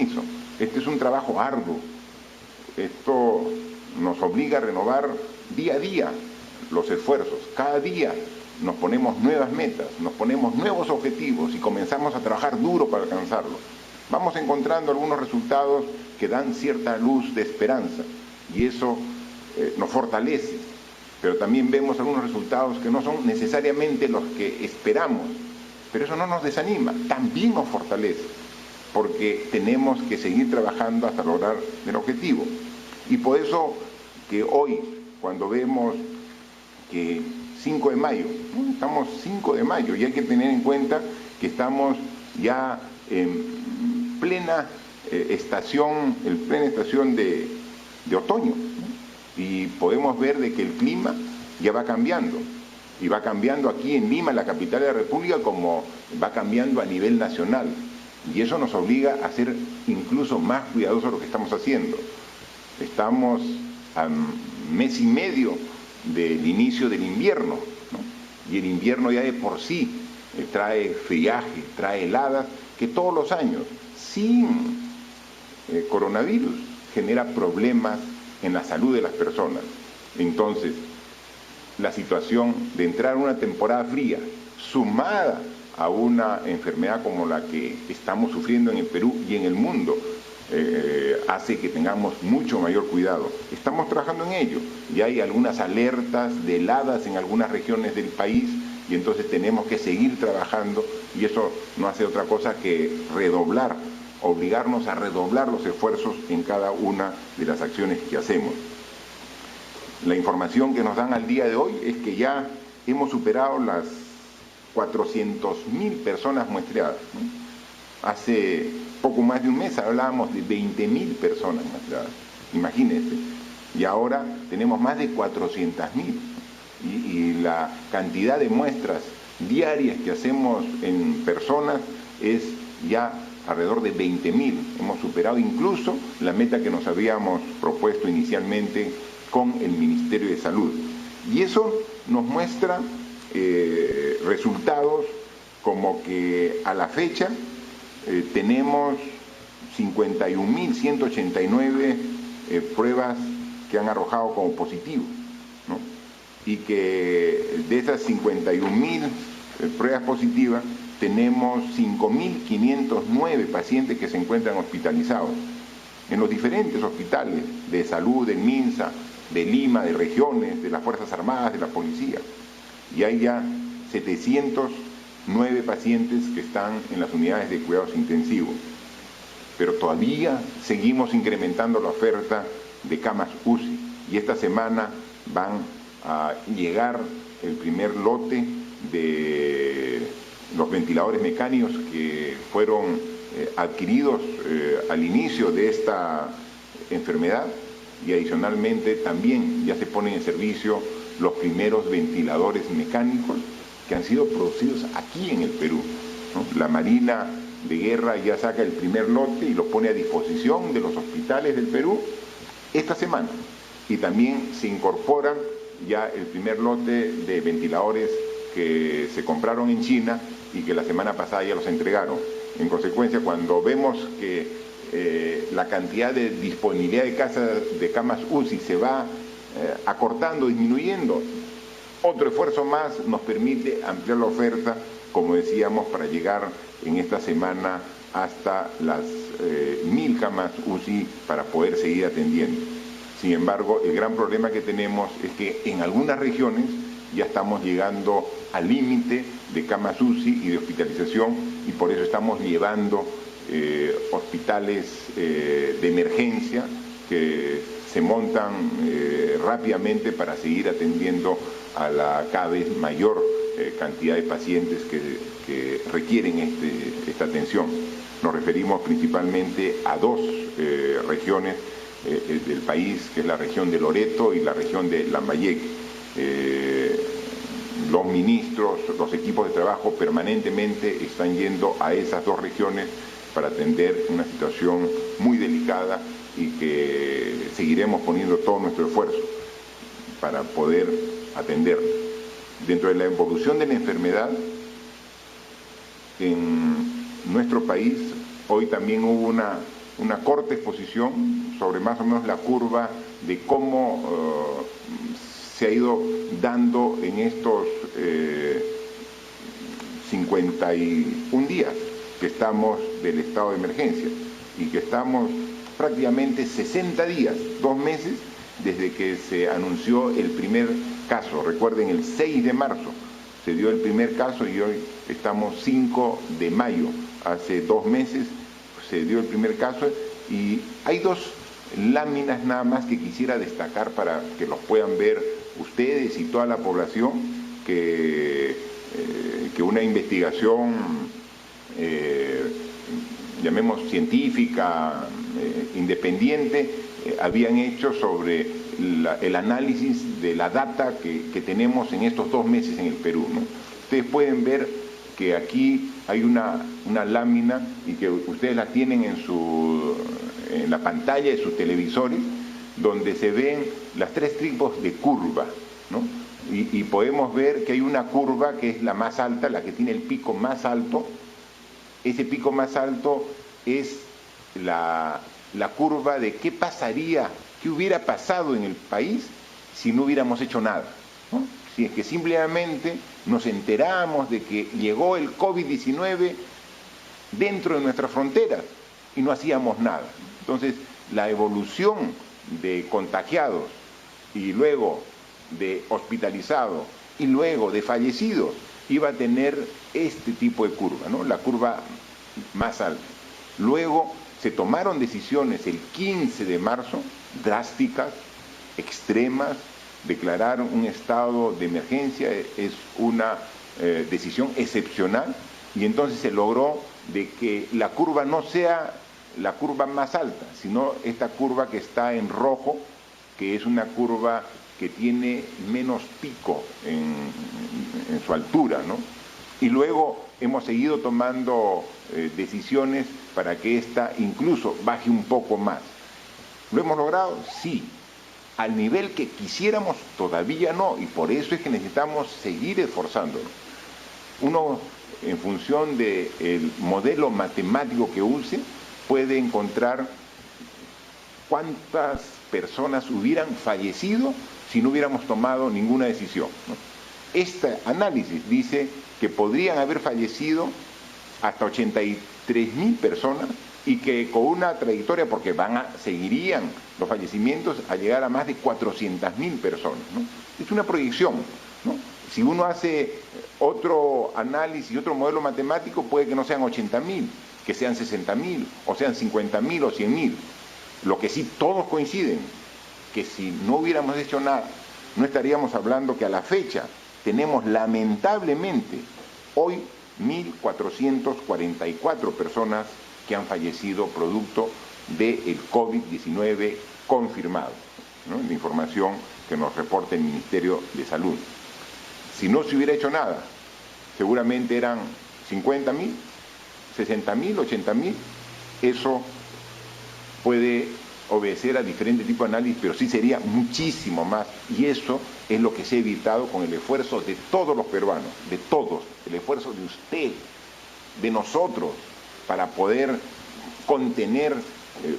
compromiso. Este es un trabajo arduo. Esto nos obliga a renovar día a día los esfuerzos. Cada día nos ponemos nuevas metas, nos ponemos nuevos objetivos y comenzamos a trabajar duro para alcanzarlos. Vamos encontrando algunos resultados que dan cierta luz de esperanza y eso nos fortalece, pero también vemos algunos resultados que no son necesariamente los que esperamos, pero eso no nos desanima, también nos fortalece, porque tenemos que seguir trabajando hasta lograr el objetivo. Y por eso que hoy, cuando vemos que 5 de mayo, ¿no? Estamos 5 de mayo y hay que tener en cuenta que estamos ya en plena estación de otoño, ¿no? Y podemos ver de que el clima ya va cambiando, y va cambiando aquí en Lima, la capital de la República, como va cambiando a nivel nacional, y eso nos obliga a ser incluso más cuidadosos de lo que estamos haciendo. Estamos a mes y medio del inicio del invierno, ¿no? Y el invierno ya de por sí trae friaje, trae heladas, que todos los años, sin coronavirus, genera problemas en la salud de las personas. Entonces, la situación de entrar en una temporada fría, sumada a una enfermedad como la que estamos sufriendo en el Perú y en el mundo, hace que tengamos mucho mayor cuidado. Estamos trabajando en ello y hay algunas alertas de heladas en algunas regiones del país y entonces tenemos que seguir trabajando y eso no hace otra cosa que obligarnos a redoblar los esfuerzos en cada una de las acciones que hacemos. La información que nos dan al día de hoy es que ya hemos superado las 400.000 personas muestreadas, ¿no? Hace poco más de un mes hablábamos de 20.000 personas muestreadas, imagínense, y ahora tenemos más de 400.000 y la cantidad de muestras diarias que hacemos en personas es ya alrededor de 20.000. Hemos superado incluso la meta que nos habíamos propuesto inicialmente con el Ministerio de Salud. Y eso nos muestra resultados como que a la fecha tenemos 51.189 pruebas que han arrojado como positivo, ¿no? Y que de esas 51.000 pruebas positivas tenemos 5.509 pacientes que se encuentran hospitalizados en los diferentes hospitales de salud, de MINSA, de Lima, de regiones, de las Fuerzas Armadas, de la Policía. Y hay ya 709 pacientes que están en las unidades de cuidados intensivos. Pero todavía seguimos incrementando la oferta de camas UCI. Y esta semana van a llegar el primer lote de los ventiladores mecánicos que fueron adquiridos al inicio de esta enfermedad. Y adicionalmente también ya se ponen en servicio los primeros ventiladores mecánicos que han sido producidos aquí en el Perú, ¿no? La Marina de Guerra ya saca el primer lote y lo pone a disposición de los hospitales del Perú esta semana. Y también se incorporan ya el primer lote de ventiladores que se compraron en China y que la semana pasada ya los entregaron. En consecuencia, cuando vemos que la cantidad de disponibilidad de camas UCI se va acortando, disminuyendo, otro esfuerzo más nos permite ampliar la oferta, como decíamos, para llegar en esta semana hasta las 1.000 camas UCI para poder seguir atendiendo. Sin embargo, el gran problema que tenemos es que en algunas regiones ya estamos llegando al límite de camas UCI y de hospitalización y por eso estamos llevando hospitales de emergencia que se montan rápidamente para seguir atendiendo a la cada vez mayor cantidad de pacientes que requieren esta atención. Nos referimos principalmente a dos regiones del país, que es la región de Loreto y la región de Lambayeque. Los ministros, los equipos de trabajo permanentemente están yendo a esas dos regiones para atender una situación muy delicada y que seguiremos poniendo todo nuestro esfuerzo para poder atender. Dentro de la evolución de la enfermedad en nuestro país, hoy también hubo una una corta exposición sobre más o menos la curva de cómo se ha ido dando en estos 51 días que estamos del estado de emergencia y que estamos prácticamente 60 días, 2 meses, desde que se anunció el primer caso. Recuerden, el 6 de marzo se dio el primer caso y hoy estamos 5 de mayo. Hace 2 meses se dio el primer caso y hay 2 láminas nada más que quisiera destacar para que los puedan ver ustedes y toda la población, que una investigación, llamemos científica, independiente, habían hecho sobre el análisis de la data que tenemos en estos 2 meses en el Perú, ¿no? Ustedes pueden ver que aquí hay una lámina y que ustedes la tienen en la pantalla de sus televisores, donde se ven las 3 tipos de curva, ¿no? Y podemos ver que hay una curva que es la más alta, la que tiene el pico más alto. Ese pico más alto es la curva de qué pasaría, qué hubiera pasado en el país si no hubiéramos hecho nada, ¿no? Si es que simplemente nos enteramos de que llegó el COVID-19 dentro de nuestras fronteras y no hacíamos nada. Entonces, la evolución de contagiados y luego de hospitalizados y luego de fallecidos iba a tener este tipo de curva, ¿no? La curva más alta. Luego se tomaron decisiones el 15 de marzo, drásticas, extremas. Declarar un estado de emergencia es una decisión excepcional, y entonces se logró de que la curva no sea la curva más alta, sino esta curva que está en rojo, que es una curva que tiene menos pico en su altura, ¿no? Y luego hemos seguido tomando decisiones para que esta incluso baje un poco más. ¿Lo hemos logrado? Sí. Al nivel que quisiéramos todavía no, y por eso es que necesitamos seguir esforzándonos. Uno, en función del modelo matemático que use, puede encontrar cuántas personas hubieran fallecido si no hubiéramos tomado ninguna decisión, ¿no? Este análisis dice que podrían haber fallecido hasta 83.000 personas y que con una trayectoria, porque seguirían los fallecimientos a llegar a más de 400.000 personas, ¿no? Es una proyección, ¿no? Si uno hace otro análisis, otro modelo matemático, puede que no sean 80.000, que sean 60.000, o sean 50.000 o 100.000. Lo que sí todos coinciden, que si no hubiéramos hecho nada, no estaríamos hablando que a la fecha tenemos lamentablemente hoy 1.444 personas que han fallecido producto del COVID-19 confirmado, ¿no? La información que nos reporta el Ministerio de Salud. Si no se hubiera hecho nada, seguramente eran 50.000, 60.000, 80.000. Eso puede obedecer a diferentes tipos de análisis, pero sí sería muchísimo más, y eso es lo que se ha evitado con el esfuerzo de todos los peruanos, de todos, el esfuerzo de usted, de nosotros, para poder contener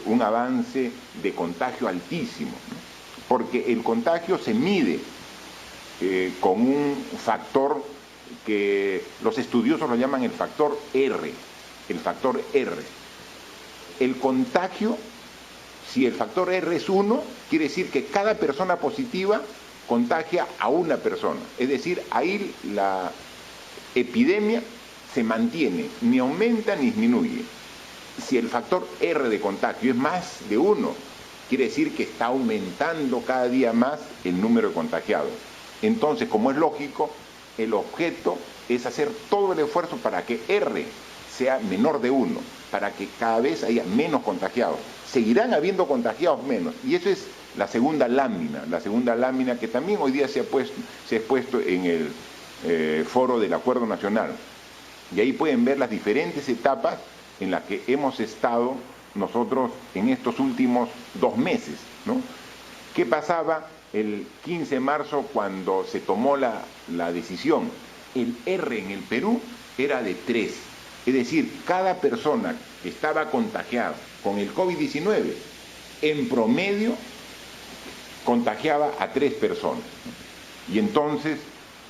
un avance de contagio altísimo, ¿no? Porque el contagio se mide con un factor que los estudiosos lo llaman el factor R, el factor R. El contagio, si el factor R es 1, quiere decir que cada persona positiva contagia a una persona. Es decir, ahí la epidemia se mantiene, ni aumenta ni disminuye. Si el factor R de contagio es más de 1, quiere decir que está aumentando cada día más el número de contagiados. Entonces, como es lógico, el objeto es hacer todo el esfuerzo para que R sea menor de 1, para que cada vez haya menos contagiados. Seguirán habiendo contagiados menos, y eso es la segunda lámina que también hoy día se ha expuesto en el foro del Acuerdo Nacional. Y ahí pueden ver las diferentes etapas en las que hemos estado nosotros en estos últimos 2 meses, ¿no? ¿Qué pasaba el 15 de marzo cuando se tomó la decisión? El R en el Perú era de 3, es decir, cada persona que estaba contagiada con el COVID-19, en promedio contagiaba a 3 personas. Y entonces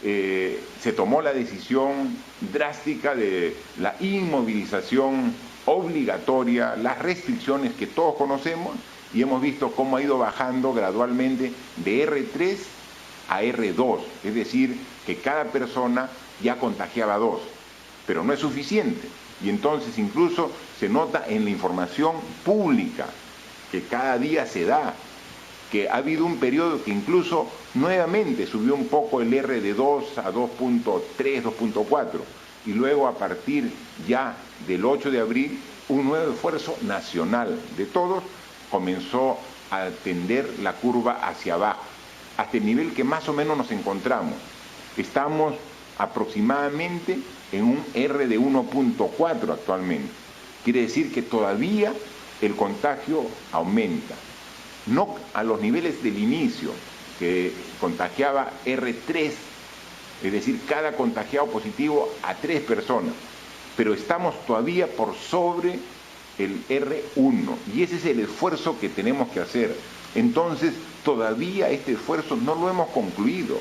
se tomó la decisión drástica de la inmovilización obligatoria, las restricciones que todos conocemos, y hemos visto cómo ha ido bajando gradualmente de R3 a R2, es decir, que cada persona ya contagiaba 2, pero no es suficiente. Y entonces incluso se nota en la información pública que cada día se da, que ha habido un periodo que incluso nuevamente subió un poco el R de 2 a 2.3, 2.4, y luego a partir ya del 8 de abril, un nuevo esfuerzo nacional de todos comenzó a tender la curva hacia abajo, hasta el nivel que más o menos nos encontramos. Estamos aproximadamente en un R de 1.4 actualmente. Quiere decir que todavía el contagio aumenta. No a los niveles del inicio, que contagiaba R3, es decir, cada contagiado positivo a 3 personas, pero estamos todavía por sobre el R1, y ese es el esfuerzo que tenemos que hacer. Entonces, todavía este esfuerzo no lo hemos concluido.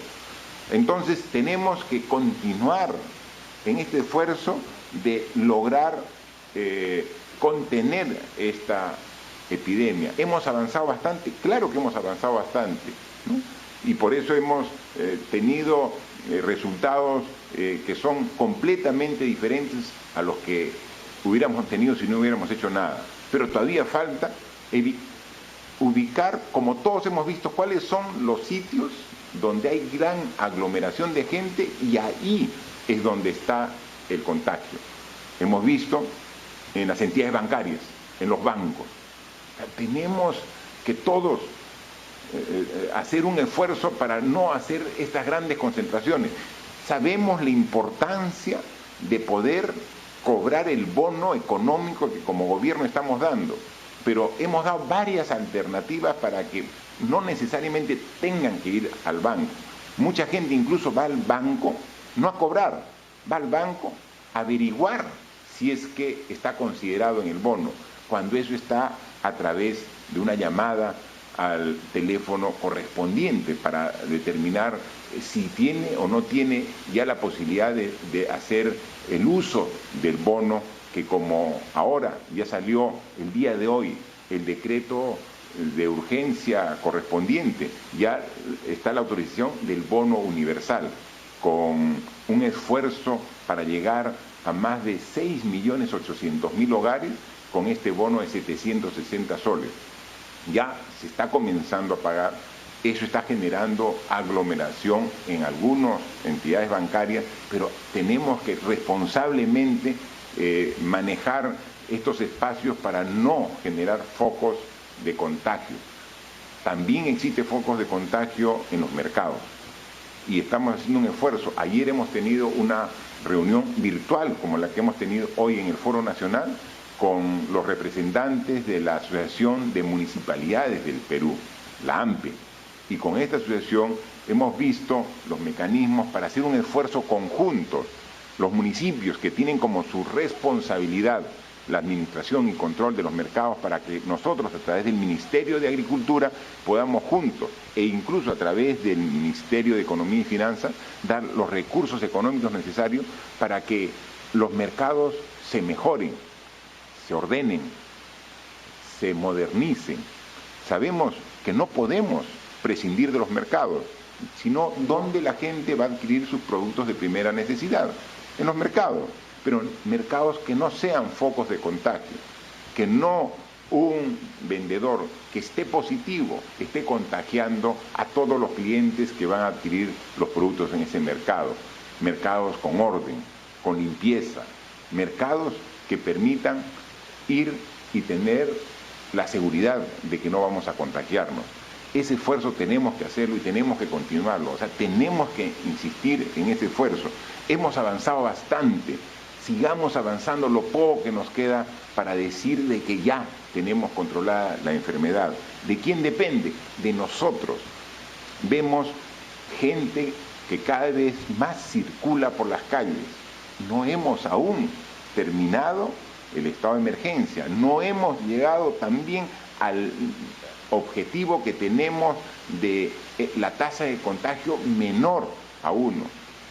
Entonces, tenemos que continuar en este esfuerzo de lograr contener esta epidemia. ¿Hemos avanzado bastante? Claro que hemos avanzado bastante, ¿no? Y por eso hemos tenido resultados que son completamente diferentes a los que hubiéramos tenido si no hubiéramos hecho nada. Pero todavía falta ubicar, como todos hemos visto, cuáles son los sitios donde hay gran aglomeración de gente, y ahí es donde está el contagio. Hemos visto en las entidades bancarias, en los bancos. Tenemos que todos hacer un esfuerzo para no hacer estas grandes concentraciones. Sabemos la importancia de poder cobrar el bono económico que como gobierno estamos dando, pero hemos dado varias alternativas para que no necesariamente tengan que ir al banco. Mucha gente incluso va al banco no a cobrar, va al banco a averiguar si es que está considerado en el bono, cuando eso está a través de una llamada al teléfono correspondiente para determinar si tiene o no tiene ya la posibilidad de hacer el uso del bono, que como ahora ya salió el día de hoy el decreto de urgencia correspondiente, ya está la autorización del bono universal, con un esfuerzo para llegar a más de 6.800.000 hogares con este bono de 760 soles. Ya se está comenzando a pagar, eso está generando aglomeración en algunas entidades bancarias, pero tenemos que responsablemente manejar estos espacios para no generar focos de contagio. También existen focos de contagio en los mercados y estamos haciendo un esfuerzo. Ayer hemos tenido una reunión virtual como la que hemos tenido hoy en el Foro Nacional con los representantes de la Asociación de Municipalidades del Perú, la AMPE, y con esta asociación hemos visto los mecanismos para hacer un esfuerzo conjunto. Los municipios que tienen como su responsabilidad la administración y control de los mercados, para que nosotros a través del Ministerio de Agricultura podamos juntos e incluso a través del Ministerio de Economía y Finanzas dar los recursos económicos necesarios para que los mercados se mejoren, se ordenen, se modernicen. Sabemos que no podemos prescindir de los mercados, sino donde la gente va a adquirir sus productos de primera necesidad, en los mercados, pero mercados que no sean focos de contagio, que no un vendedor que esté positivo esté contagiando a todos los clientes que van a adquirir los productos en ese mercado. Mercados con orden, con limpieza, mercados que permitan ir y tener la seguridad de que no vamos a contagiarnos. Ese esfuerzo tenemos que hacerlo y tenemos que continuarlo, o sea, tenemos que insistir en ese esfuerzo. Hemos avanzado bastante, sigamos avanzando lo poco que nos queda para decir de que ya tenemos controlada la enfermedad. ¿De quién depende? De nosotros. Vemos gente que cada vez más circula por las calles. No hemos aún terminado de controlar el estado de emergencia. No hemos llegado también al objetivo que tenemos de la tasa de contagio menor a 1.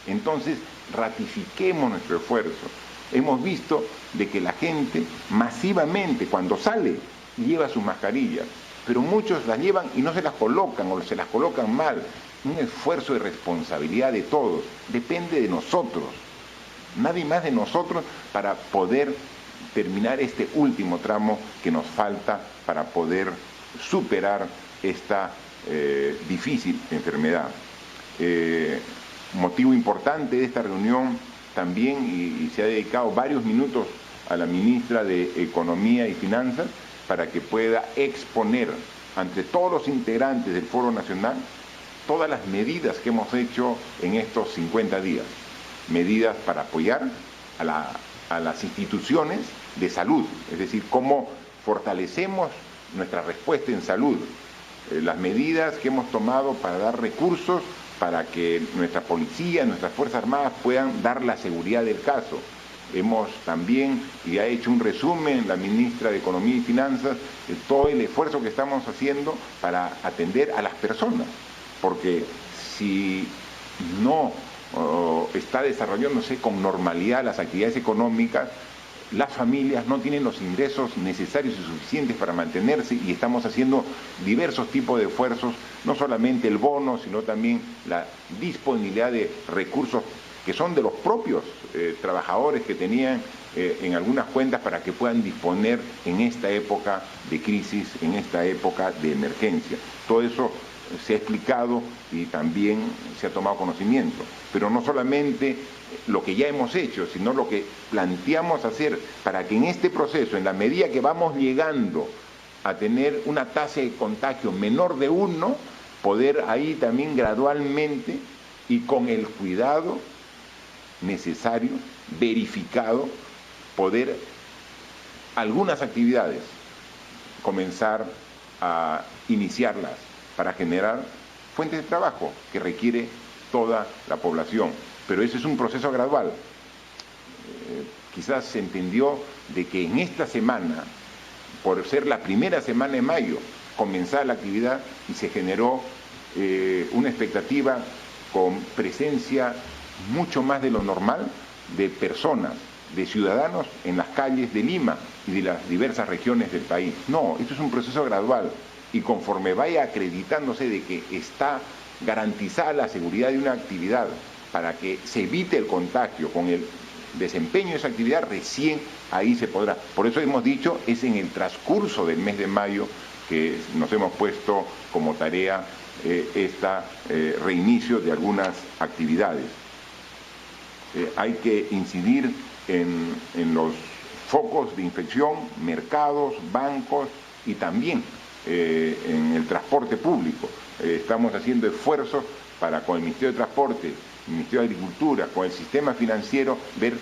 Entonces, ratifiquemos nuestro esfuerzo. Hemos visto de que la gente masivamente cuando sale lleva sus mascarillas, pero muchos las llevan y no se las colocan o se las colocan mal. Un esfuerzo de responsabilidad de todos, depende de nosotros, nadie más de nosotros, para poder terminar este último tramo que nos falta para poder superar esta difícil enfermedad. Motivo importante de esta reunión también, y se ha dedicado varios minutos a la ministra de Economía y Finanzas para que pueda exponer ante todos los integrantes del Foro Nacional todas las medidas que hemos hecho en estos 50 días. Medidas para apoyar a las instituciones de salud, es decir, cómo fortalecemos nuestra respuesta en salud, las medidas que hemos tomado para dar recursos para que nuestra policía, nuestras Fuerzas Armadas puedan dar la seguridad del caso. Hemos también, y ha hecho un resumen la ministra de Economía y Finanzas, de todo el esfuerzo que estamos haciendo para atender a las personas, porque si no está desarrollándose con normalidad las actividades económicas, las familias no tienen los ingresos necesarios y suficientes para mantenerse, y estamos haciendo diversos tipos de esfuerzos, no solamente el bono, sino también la disponibilidad de recursos que son de los propios trabajadores que tenían en algunas cuentas para que puedan disponer en esta época de crisis, en esta época de emergencia. Todo eso se ha explicado y también se ha tomado conocimiento, pero no solamente lo que ya hemos hecho, sino lo que planteamos hacer para que en este proceso, en la medida que vamos llegando a tener una tasa de contagio menor de 1, poder ahí también gradualmente y con el cuidado necesario, verificado, poder algunas actividades comenzar a iniciarlas para generar fuentes de trabajo que requiere toda la población. Pero ese es un proceso gradual. Quizás se entendió de que en esta semana, por ser la primera semana de mayo, comenzaba la actividad y se generó una expectativa con presencia mucho más de lo normal de personas, de ciudadanos en las calles de Lima y de las diversas regiones del país. No, esto es un proceso gradual, y conforme vaya acreditándose de que está garantizada la seguridad de una actividad para que se evite el contagio con el desempeño de esa actividad, recién ahí se podrá. Por eso hemos dicho, es en el transcurso del mes de mayo que nos hemos puesto como tarea reinicio de algunas actividades. Hay que incidir en los focos de infección, mercados, bancos y también en el transporte público. Estamos haciendo esfuerzos para, con el Ministerio de Transporte, el Ministerio de Agricultura, con el sistema financiero, ver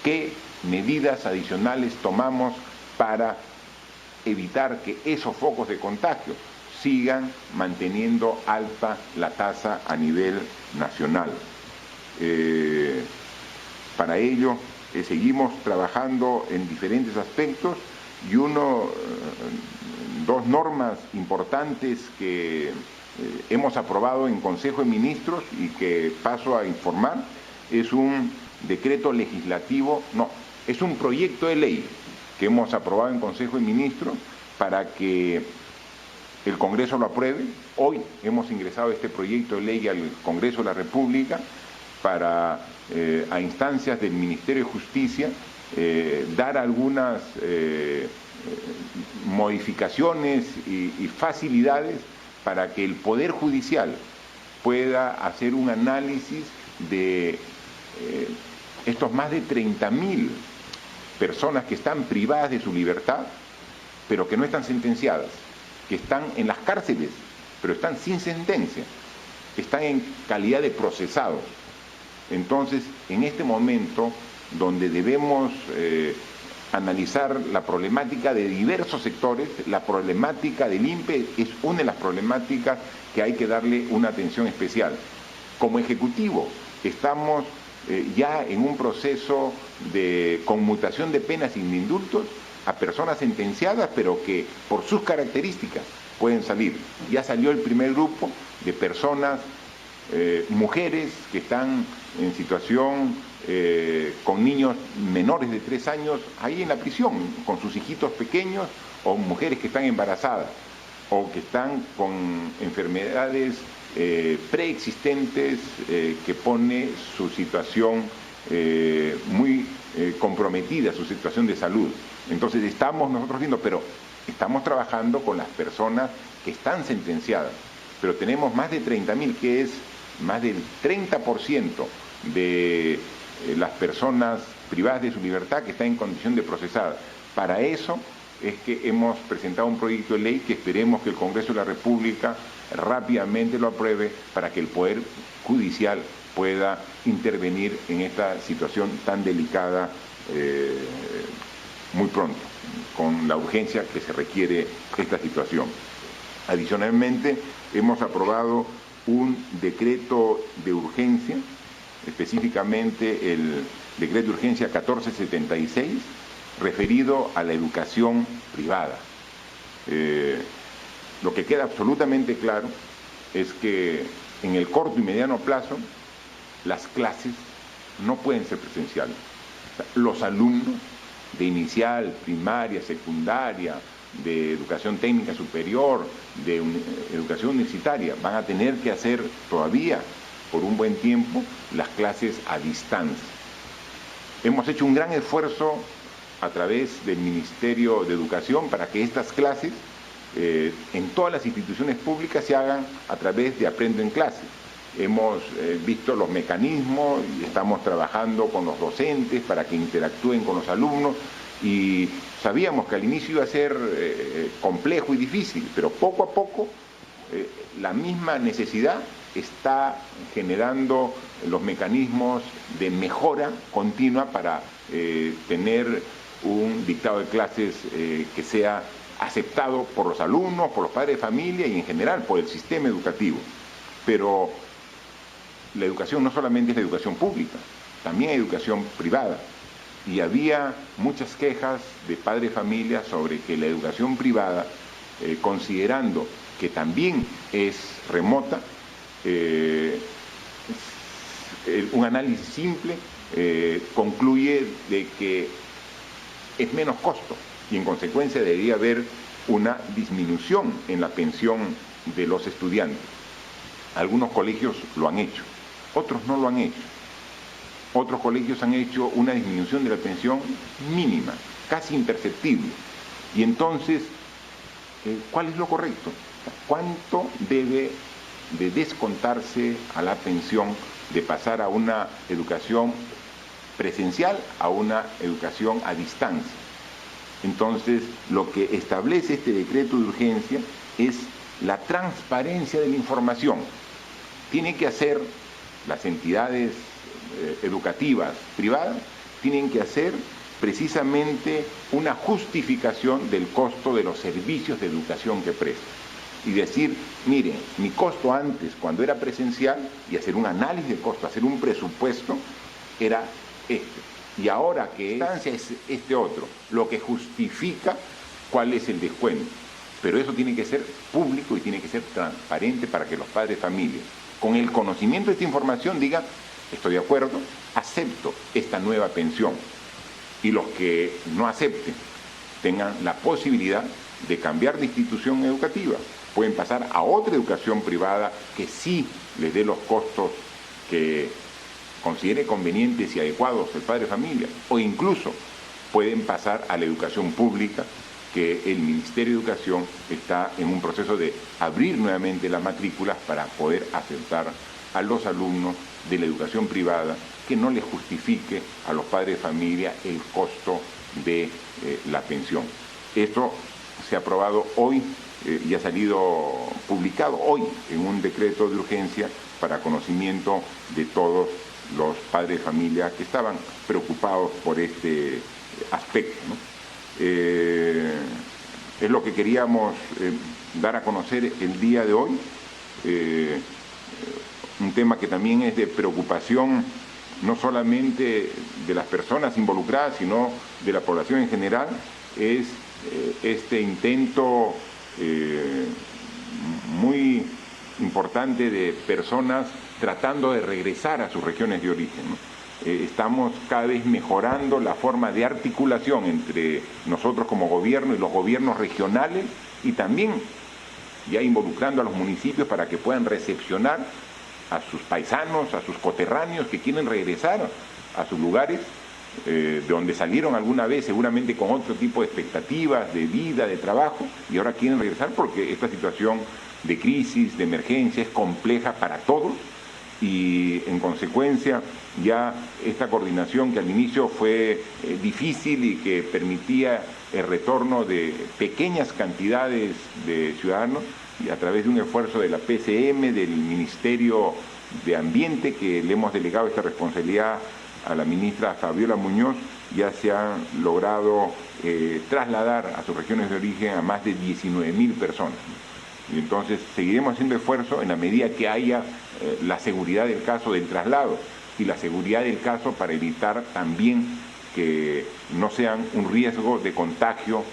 qué medidas adicionales tomamos para evitar que esos focos de contagio sigan manteniendo alta la tasa a nivel nacional. Para ello seguimos trabajando en diferentes aspectos, y dos normas importantes que hemos aprobado en Consejo de Ministros y que paso a informar, es un decreto legislativo, es un proyecto de ley que hemos aprobado en Consejo de Ministros para que el Congreso lo apruebe. Hoy hemos ingresado este proyecto de ley al Congreso de la República para, a instancias del Ministerio de Justicia, dar algunas modificaciones y facilidades para que el Poder Judicial pueda hacer un análisis de estos más de 30.000 personas que están privadas de su libertad, pero que no están sentenciadas, que están en las cárceles, pero están sin sentencia, están en calidad de procesados. Entonces, en este momento, donde debemos analizar la problemática de diversos sectores, la problemática del INPE es una de las problemáticas que hay que darle una atención especial. Como Ejecutivo, estamos ya en un proceso de conmutación de penas sin indultos a personas sentenciadas, pero que por sus características pueden salir. Ya salió el primer grupo de personas, mujeres que están en situación con niños menores de 3 años ahí en la prisión, con sus hijitos pequeños, o mujeres que están embarazadas, o que están con enfermedades preexistentes que pone su situación muy comprometida, su situación de salud. Entonces estamos nosotros viendo, pero estamos trabajando con las personas que están sentenciadas, pero tenemos más de 30.000, que es más del 30% de las personas privadas de su libertad que están en condición de procesada. Para eso es que hemos presentado un proyecto de ley que esperemos que el Congreso de la República rápidamente lo apruebe para que el Poder Judicial pueda intervenir en esta situación tan delicada muy pronto, con la urgencia que se requiere esta situación. Adicionalmente, hemos aprobado un decreto de urgencia, específicamente el decreto de urgencia 1476, referido a la educación privada. Lo que queda absolutamente claro es que en el corto y mediano plazo las clases no pueden ser presenciales. Los alumnos de inicial, primaria, secundaria, de educación técnica superior, de educación universitaria, van a tener que hacer todavía por un buen tiempo las clases a distancia. Hemos hecho un gran esfuerzo a través del Ministerio de Educación para que estas clases en todas las instituciones públicas se hagan a través de Aprendo en Clase. Hemos visto los mecanismos y estamos trabajando con los docentes para que interactúen con los alumnos, y sabíamos que al inicio iba a ser complejo y difícil, pero poco a poco la misma necesidad está generando los mecanismos de mejora continua para tener un dictado de clases que sea aceptado por los alumnos, por los padres de familia y en general por el sistema educativo. Pero la educación no solamente es la educación pública, también hay educación privada. Y había muchas quejas de padres de familia sobre que la educación privada, considerando que también es remota, un análisis simple concluye de que es menos costo y en consecuencia debería haber una disminución en la pensión de los estudiantes. Algunos colegios lo han hecho, otros no lo han hecho. Otros colegios han hecho una disminución de la pensión mínima, casi imperceptible. Y entonces, ¿cuál es lo correcto? ¿Cuánto debe de descontarse a la pensión de pasar a una educación presencial a una educación a distancia? Entonces, lo que establece este decreto de urgencia es la transparencia de la información. Tienen que hacer las entidades educativas privadas, tienen que hacer precisamente una justificación del costo de los servicios de educación que prestan. Y decir, mire, mi costo antes, cuando era presencial, y hacer un análisis de costo, hacer un presupuesto, era este. Y ahora que es este otro, lo que justifica cuál es el descuento. Pero eso tiene que ser público y tiene que ser transparente para que los padres de familia, con el conocimiento de esta información, digan, estoy de acuerdo, acepto esta nueva pensión. Y los que no acepten tengan la posibilidad de cambiar de institución educativa. Pueden pasar a otra educación privada que sí les dé los costos que considere convenientes y adecuados el padre de familia. O incluso pueden pasar a la educación pública, que el Ministerio de Educación está en un proceso de abrir nuevamente las matrículas para poder aceptar a los alumnos de la educación privada que no les justifique a los padres de familia el costo de la pensión. Esto se ha aprobado hoy y ha salido publicado hoy en un decreto de urgencia para conocimiento de todos los padres de familia que estaban preocupados por este aspecto, ¿no? Es lo que queríamos dar a conocer el día de hoy. Un tema que también es de preocupación no solamente de las personas involucradas, sino de la población en general, es este intento muy importante de personas tratando de regresar a sus regiones de origen, ¿no? Estamos cada vez mejorando la forma de articulación entre nosotros como gobierno y los gobiernos regionales, y también ya involucrando a los municipios para que puedan recepcionar a sus paisanos, a sus coterráneos que quieren regresar a sus lugares de donde salieron alguna vez, seguramente con otro tipo de expectativas de vida, de trabajo, y ahora quieren regresar porque esta situación de crisis, de emergencia, es compleja para todos, y en consecuencia ya esta coordinación que al inicio fue difícil y que permitía el retorno de pequeñas cantidades de ciudadanos, y a través de un esfuerzo de la PCM, del Ministerio de Ambiente, que le hemos delegado esta responsabilidad a la ministra Fabiola Muñoz, ya se han logrado trasladar a sus regiones de origen a más de 19.000 personas. Y entonces seguiremos haciendo esfuerzo en la medida que haya la seguridad del caso del traslado y la seguridad del caso para evitar también que no sean un riesgo de contagio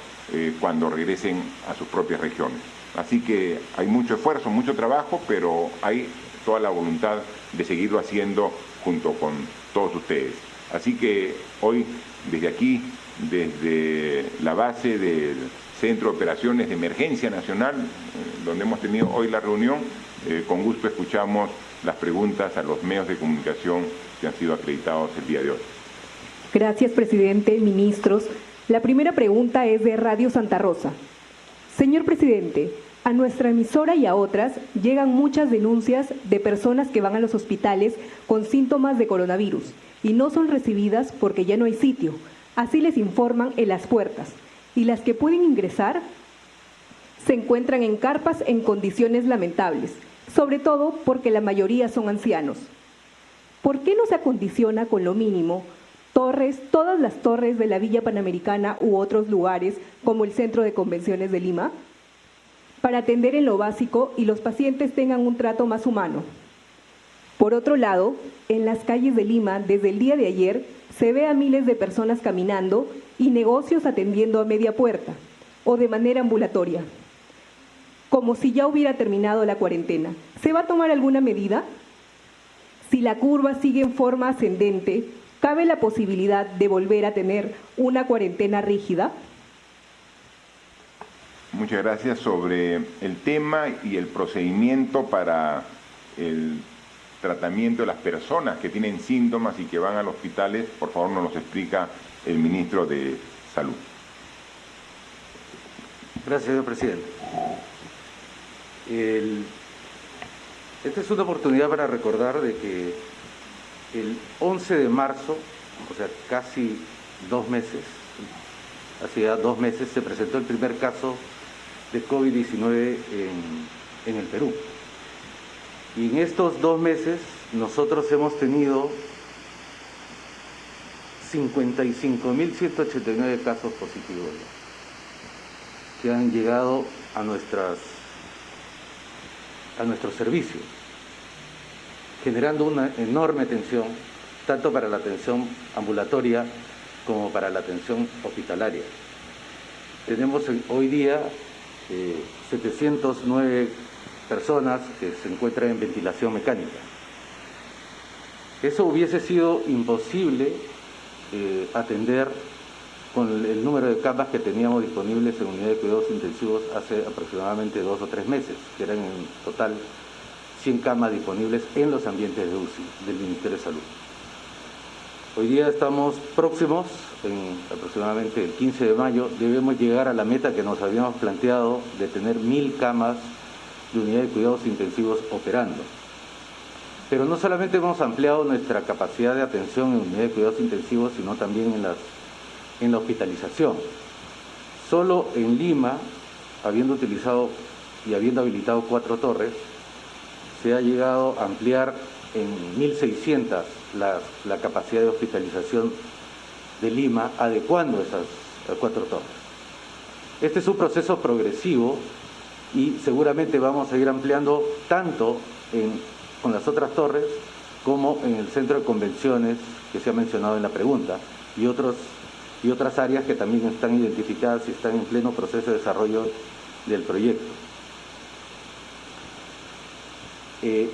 cuando regresen a sus propias regiones. Así que hay mucho esfuerzo, mucho trabajo, pero hay toda la voluntad de seguirlo haciendo junto con todos ustedes. Así que hoy, desde aquí, desde la base del Centro de Operaciones de Emergencia Nacional, donde hemos tenido hoy la reunión, con gusto escuchamos las preguntas a los medios de comunicación que han sido acreditados el día de hoy. Gracias, presidente, ministros. La primera pregunta es de Radio Santa Rosa. Señor presidente, a nuestra emisora y a otras llegan muchas denuncias de personas que van a los hospitales con síntomas de coronavirus y no son recibidas porque ya no hay sitio. Así les informan en las puertas. Y las que pueden ingresar se encuentran en carpas en condiciones lamentables, sobre todo porque la mayoría son ancianos. ¿Por qué no se acondiciona con lo mínimo todas las torres de la Villa Panamericana u otros lugares como el Centro de Convenciones de Lima, para atender en lo básico y los pacientes tengan un trato más humano? Por otro lado, en las calles de Lima, desde el día de ayer, se ve a miles de personas caminando y negocios atendiendo a media puerta o de manera ambulatoria, como si ya hubiera terminado la cuarentena. ¿Se va a tomar alguna medida? Si la curva sigue en forma ascendente, ¿cabe la posibilidad de volver a tener una cuarentena rígida? Muchas gracias. Sobre el tema y el procedimiento para el tratamiento de las personas que tienen síntomas y que van a los hospitales, por favor nos los explica el ministro de Salud. Gracias, señor presidente. Esta es una oportunidad para recordar de que el 11 de marzo, o sea, casi 2 meses, hace ya 2 meses, se presentó el primer caso de COVID-19 en el Perú. Y en estos 2 meses nosotros hemos tenido 55.189 casos positivos que han llegado a nuestros servicios, generando una enorme tensión, tanto para la atención ambulatoria como para la atención hospitalaria. Tenemos hoy día 709 personas que se encuentran en ventilación mecánica. Eso hubiese sido imposible atender con el número de camas que teníamos disponibles en unidad de cuidados intensivos hace aproximadamente 2 o 3 meses, que eran en total 100 camas disponibles en los ambientes de UCI del Ministerio de Salud. Hoy día estamos próximos, en aproximadamente el 15 de mayo, debemos llegar a la meta que nos habíamos planteado de tener 1.000 camas de unidad de cuidados intensivos operando. Pero no solamente hemos ampliado nuestra capacidad de atención en unidad de cuidados intensivos, sino también en la hospitalización. Solo en Lima, habiendo utilizado y habiendo habilitado 4 torres, se ha llegado a ampliar en 1.600 la capacidad de hospitalización de Lima, adecuando esas 4 torres. Este es un proceso progresivo y seguramente vamos a ir ampliando tanto con las otras torres como en el centro de convenciones que se ha mencionado en la pregunta, y otras áreas que también están identificadas y están en pleno proceso de desarrollo del proyecto.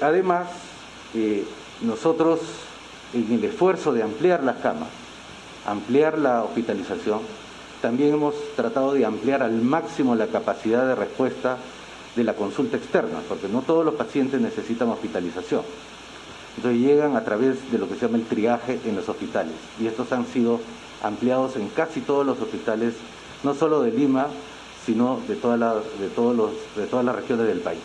Además, nosotros, en el esfuerzo de ampliar las camas, ampliar la hospitalización, también hemos tratado de ampliar al máximo la capacidad de respuesta de la consulta externa, porque no todos los pacientes necesitan hospitalización. Entonces llegan a través de lo que se llama el triaje en los hospitales, y estos han sido ampliados en casi todos los hospitales, no solo de Lima, sino de todas las regiones del país.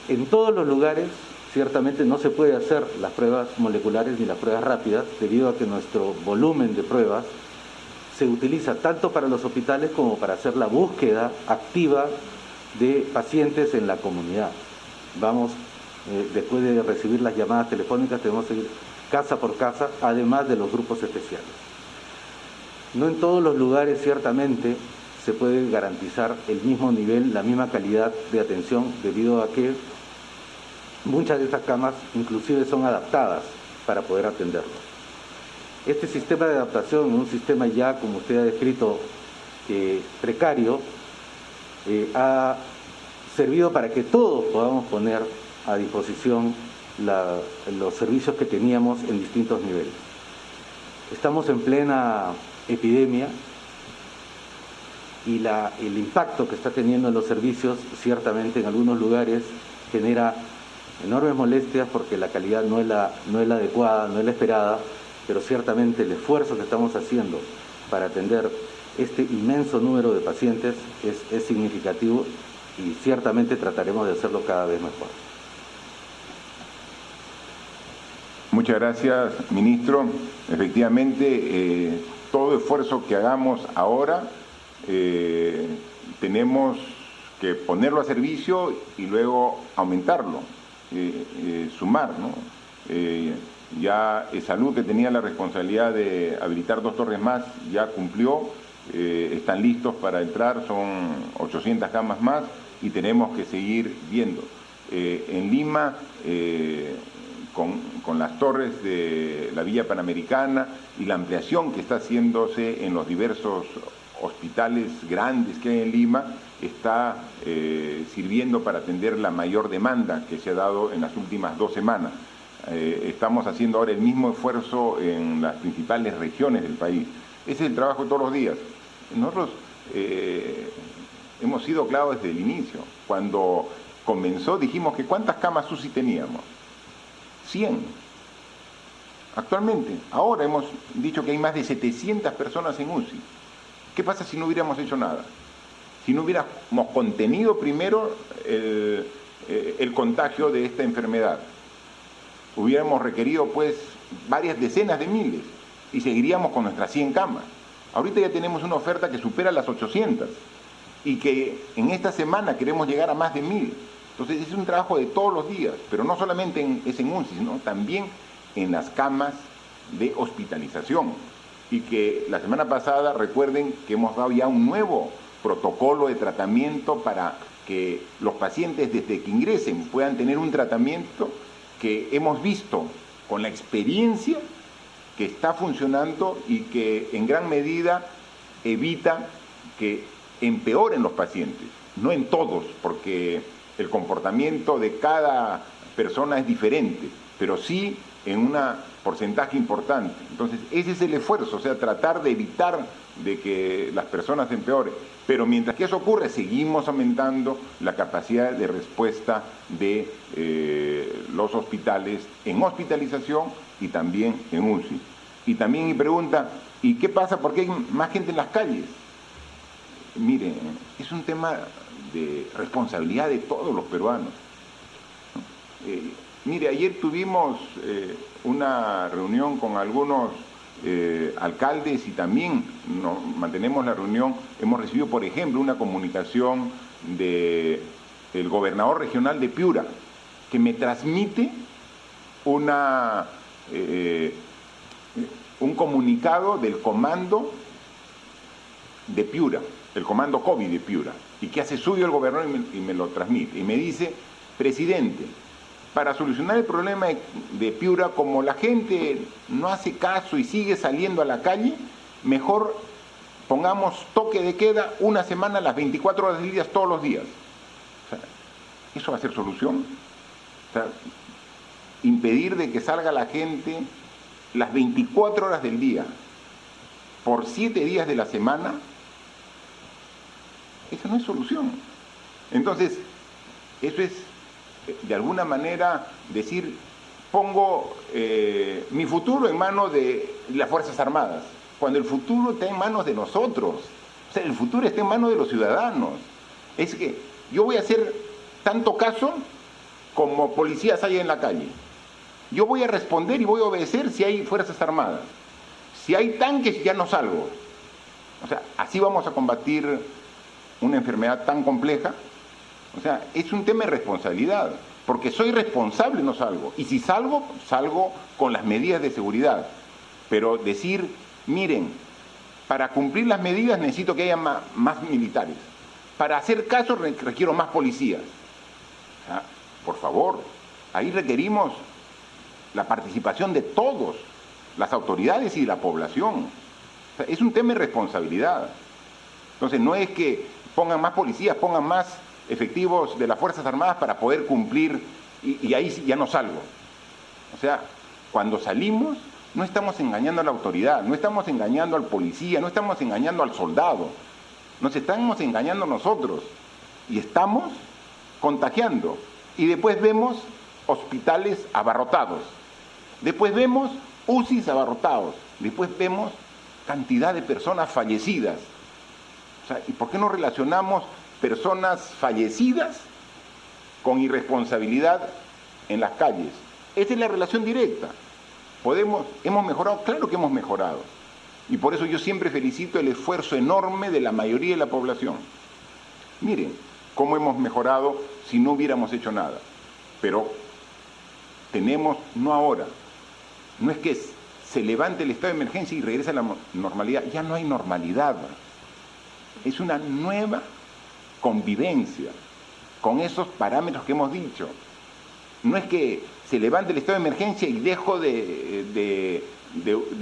En todos los lugares, ciertamente no se puede hacer las pruebas moleculares ni las pruebas rápidas, debido a que nuestro volumen de pruebas se utiliza tanto para los hospitales como para hacer la búsqueda activa de pacientes en la comunidad. Vamos, después de recibir las llamadas telefónicas, tenemos que ir casa por casa, además de los grupos especiales. No en todos los lugares, ciertamente, se puede garantizar el mismo nivel, la misma calidad de atención, debido a que muchas de estas camas inclusive son adaptadas para poder atenderlo. Este sistema de adaptación, un sistema ya, como usted ha descrito, precario, ha servido para que todos podamos poner a disposición los servicios que teníamos en distintos niveles. Estamos en plena epidemia y el impacto que está teniendo en los servicios, ciertamente en algunos lugares genera enormes molestias porque la calidad no es la adecuada, no es la esperada, pero ciertamente el esfuerzo que estamos haciendo para atender este inmenso número de pacientes es significativo, y ciertamente trataremos de hacerlo cada vez mejor. Muchas gracias, ministro. Efectivamente, todo esfuerzo que hagamos ahora tenemos que ponerlo a servicio y luego aumentarlo, sumar, ¿no? Ya Salud, que tenía la responsabilidad de habilitar 2 torres más, ya cumplió, están listos para entrar, son 800 camas más y tenemos que seguir viendo. En Lima, con las torres de la Villa Panamericana y la ampliación que está haciéndose en los diversos hospitales grandes que hay en Lima, está sirviendo para atender la mayor demanda que se ha dado en las últimas 2 semanas. Estamos haciendo ahora el mismo esfuerzo en las principales regiones del país. Ese es el trabajo de todos los días. Nosotros hemos sido claros desde el inicio. Cuando comenzó dijimos que ¿cuántas camas UCI teníamos? 100. Actualmente, ahora hemos dicho que hay más de 700 personas en UCI. ¿Qué pasa si no hubiéramos hecho nada? Si no hubiéramos contenido primero el contagio de esta enfermedad. Hubiéramos requerido pues varias decenas de miles y seguiríamos con nuestras 100 camas. Ahorita ya tenemos una oferta que supera las 800 y que en esta semana queremos llegar a más de 1000. Entonces es un trabajo de todos los días, pero no solamente es en UCI, sino también en las camas de hospitalización. Y que la semana pasada, recuerden que hemos dado ya un nuevo protocolo de tratamiento para que los pacientes desde que ingresen puedan tener un tratamiento que hemos visto con la experiencia que está funcionando y que en gran medida evita que empeoren los pacientes. No en todos, porque el comportamiento de cada persona es diferente, pero sí en un porcentaje importante. Entonces, ese es el esfuerzo, o sea, tratar de evitar de que las personas empeoren. Pero mientras que eso ocurre, seguimos aumentando la capacidad de respuesta de los hospitales en hospitalización y también en UCI. Y también mi pregunta, ¿y qué pasa? ¿Por qué hay más gente en las calles? Miren, es un tema de responsabilidad de todos los peruanos. Mire, ayer tuvimos una reunión con algunos alcaldes y también mantenemos la reunión. Hemos recibido, por ejemplo, una comunicación del gobernador regional de Piura, que me transmite un comunicado del comando de Piura, el comando COVID de Piura, y que hace suyo el gobernador y me lo transmite. Y me dice: presidente, para solucionar el problema de Piura, como la gente no hace caso y sigue saliendo a la calle, mejor pongamos toque de queda una semana, las 24 horas del día, todos los días. O sea, ¿eso va a ser solución? O sea, impedir de que salga la gente las 24 horas del día, por 7 días de la semana, eso no es solución. Entonces, eso es, de alguna manera, decir, pongo mi futuro en manos de las Fuerzas Armadas, cuando el futuro está en manos de nosotros. O sea, el futuro está en manos de los ciudadanos. Es que yo voy a hacer tanto caso como policías hay en la calle. Yo voy a responder y voy a obedecer si hay Fuerzas Armadas. Si hay tanques, ya no salgo. O sea, así vamos a combatir una enfermedad tan compleja. O sea, es un tema de responsabilidad, porque soy responsable y no salgo. Y si salgo, salgo con las medidas de seguridad. Pero decir, miren, para cumplir las medidas necesito que haya más militares. Para hacer caso requiero más policías. O sea, por favor, ahí requerimos la participación de todos, las autoridades y de la población. O sea, es un tema de responsabilidad. Entonces no es que pongan más policías, pongan más efectivos de las Fuerzas Armadas para poder cumplir y ahí ya no salgo. O sea, cuando salimos no estamos engañando a la autoridad, no estamos engañando al policía, no estamos engañando al soldado, nos estamos engañando nosotros y estamos contagiando. Y después vemos hospitales abarrotados, después vemos UCIs abarrotados, después vemos cantidad de personas fallecidas. O sea, ¿y por qué no relacionamos personas fallecidas con irresponsabilidad en las calles? Esa es la relación directa. ¿Hemos mejorado? Claro que hemos mejorado. Y por eso yo siempre felicito el esfuerzo enorme de la mayoría de la población. Miren cómo hemos mejorado si no hubiéramos hecho nada. Pero tenemos, no ahora, no es que se levante el estado de emergencia y regrese a la normalidad. Ya no hay normalidad. Es una nueva convivencia con esos parámetros que hemos dicho. No es que se levante el estado de emergencia y dejo de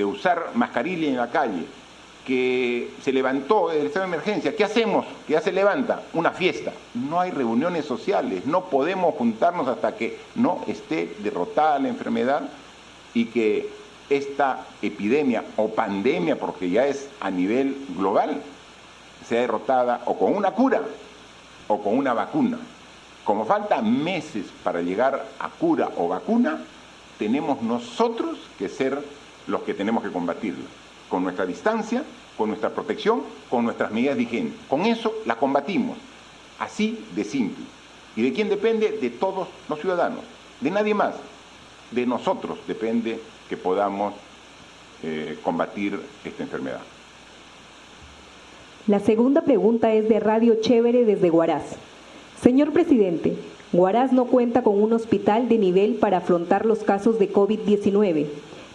usar mascarilla en la calle, que se levantó el estado de emergencia, ¿qué hacemos? Que ya se levanta, una fiesta. No hay reuniones sociales, no podemos juntarnos hasta que no esté derrotada la enfermedad y que esta epidemia o pandemia, porque ya es a nivel global, sea derrotada o con una cura o con una vacuna. Como faltan meses para llegar a cura o vacuna, tenemos nosotros que ser los que tenemos que combatirla, con nuestra distancia, con nuestra protección, con nuestras medidas de higiene. Con eso la combatimos, así de simple. ¿Y de quién depende? De todos los ciudadanos, de nadie más. De nosotros depende que podamos combatir esta enfermedad. La segunda pregunta es de Radio Chévere desde Huaraz. Señor presidente, Huaraz no cuenta con un hospital de nivel para afrontar los casos de COVID-19,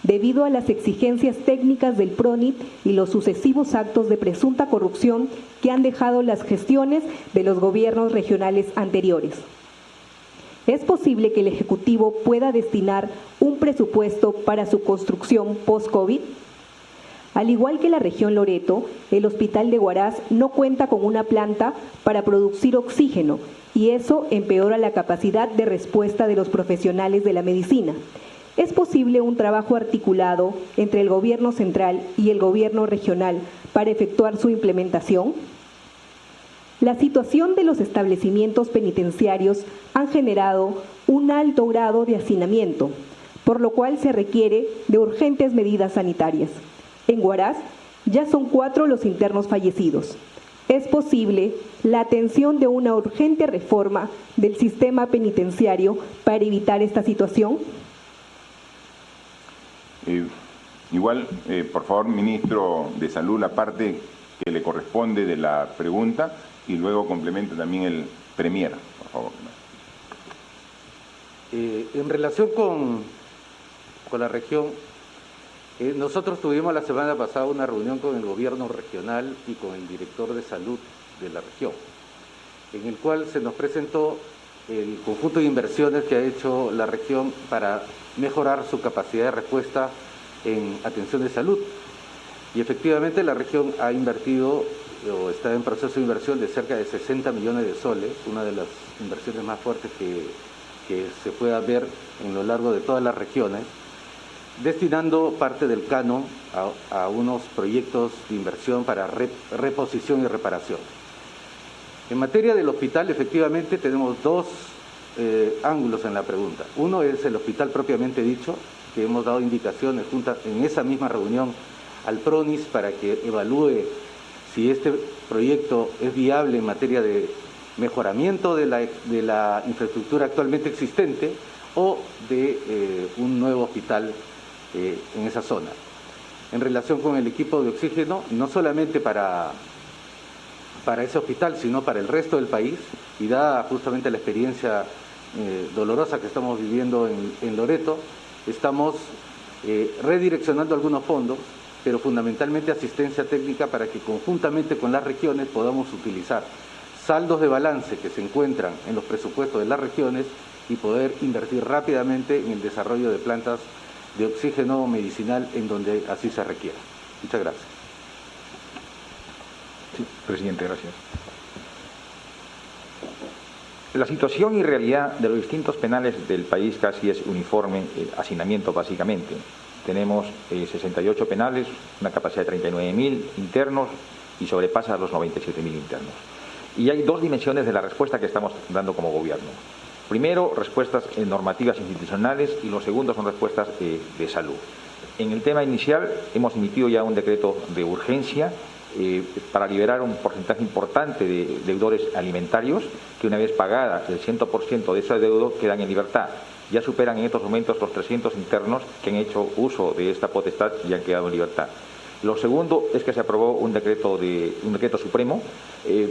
debido a las exigencias técnicas del PRONIT y los sucesivos actos de presunta corrupción que han dejado las gestiones de los gobiernos regionales anteriores. ¿Es posible que el Ejecutivo pueda destinar un presupuesto para su construcción post-COVID? Al igual que la región Loreto, el Hospital de Huaraz no cuenta con una planta para producir oxígeno y eso empeora la capacidad de respuesta de los profesionales de la medicina. ¿Es posible un trabajo articulado entre el gobierno central y el gobierno regional para efectuar su implementación? La situación de los establecimientos penitenciarios han generado un alto grado de hacinamiento, por lo cual se requiere de urgentes medidas sanitarias. En Huaraz ya son 4 los internos fallecidos. ¿Es posible la atención de una urgente reforma del sistema penitenciario para evitar esta situación? Por favor, ministro de Salud, la parte que le corresponde de la pregunta y luego complementa también el premier, por favor. En relación con la región, nosotros tuvimos la semana pasada una reunión con el gobierno regional y con el director de salud de la región, en el cual se nos presentó el conjunto de inversiones que ha hecho la región para mejorar su capacidad de respuesta en atención de salud. Y efectivamente la región ha invertido o está en proceso de inversión de cerca de 60 millones de soles, una de las inversiones más fuertes que se pueda ver en lo largo de todas las regiones, destinando parte del canon a unos proyectos de inversión para reposición y reparación. En materia del hospital, efectivamente, tenemos dos ángulos en la pregunta. Uno es el hospital propiamente dicho, que hemos dado indicaciones en esa misma reunión al PRONIS para que evalúe si este proyecto es viable en materia de mejoramiento de la infraestructura actualmente existente o de un nuevo hospital en esa zona. En relación con el equipo de oxígeno, no solamente para ese hospital, sino para el resto del país, y dada justamente la experiencia dolorosa que estamos viviendo en Loreto, estamos redireccionando algunos fondos, pero fundamentalmente asistencia técnica para que conjuntamente con las regiones podamos utilizar saldos de balance que se encuentran en los presupuestos de las regiones y poder invertir rápidamente en el desarrollo de plantas de oxígeno medicinal en donde así se requiera. Muchas gracias. Sí, presidente, gracias. La situación y realidad de los distintos penales del país casi es uniforme, hacinamiento básicamente. Tenemos 68 penales, una capacidad de 39.000 internos y sobrepasa los 97.000 internos. Y hay dos dimensiones de la respuesta que estamos dando como gobierno. Primero, respuestas normativas institucionales y lo segundo son respuestas de salud. En el tema inicial hemos emitido ya un decreto de urgencia para liberar un porcentaje importante de deudores alimentarios que una vez pagada el 100% de ese deudo quedan en libertad. Ya superan en estos momentos los 300 internos que han hecho uso de esta potestad y han quedado en libertad. Lo segundo es que se aprobó un decreto supremo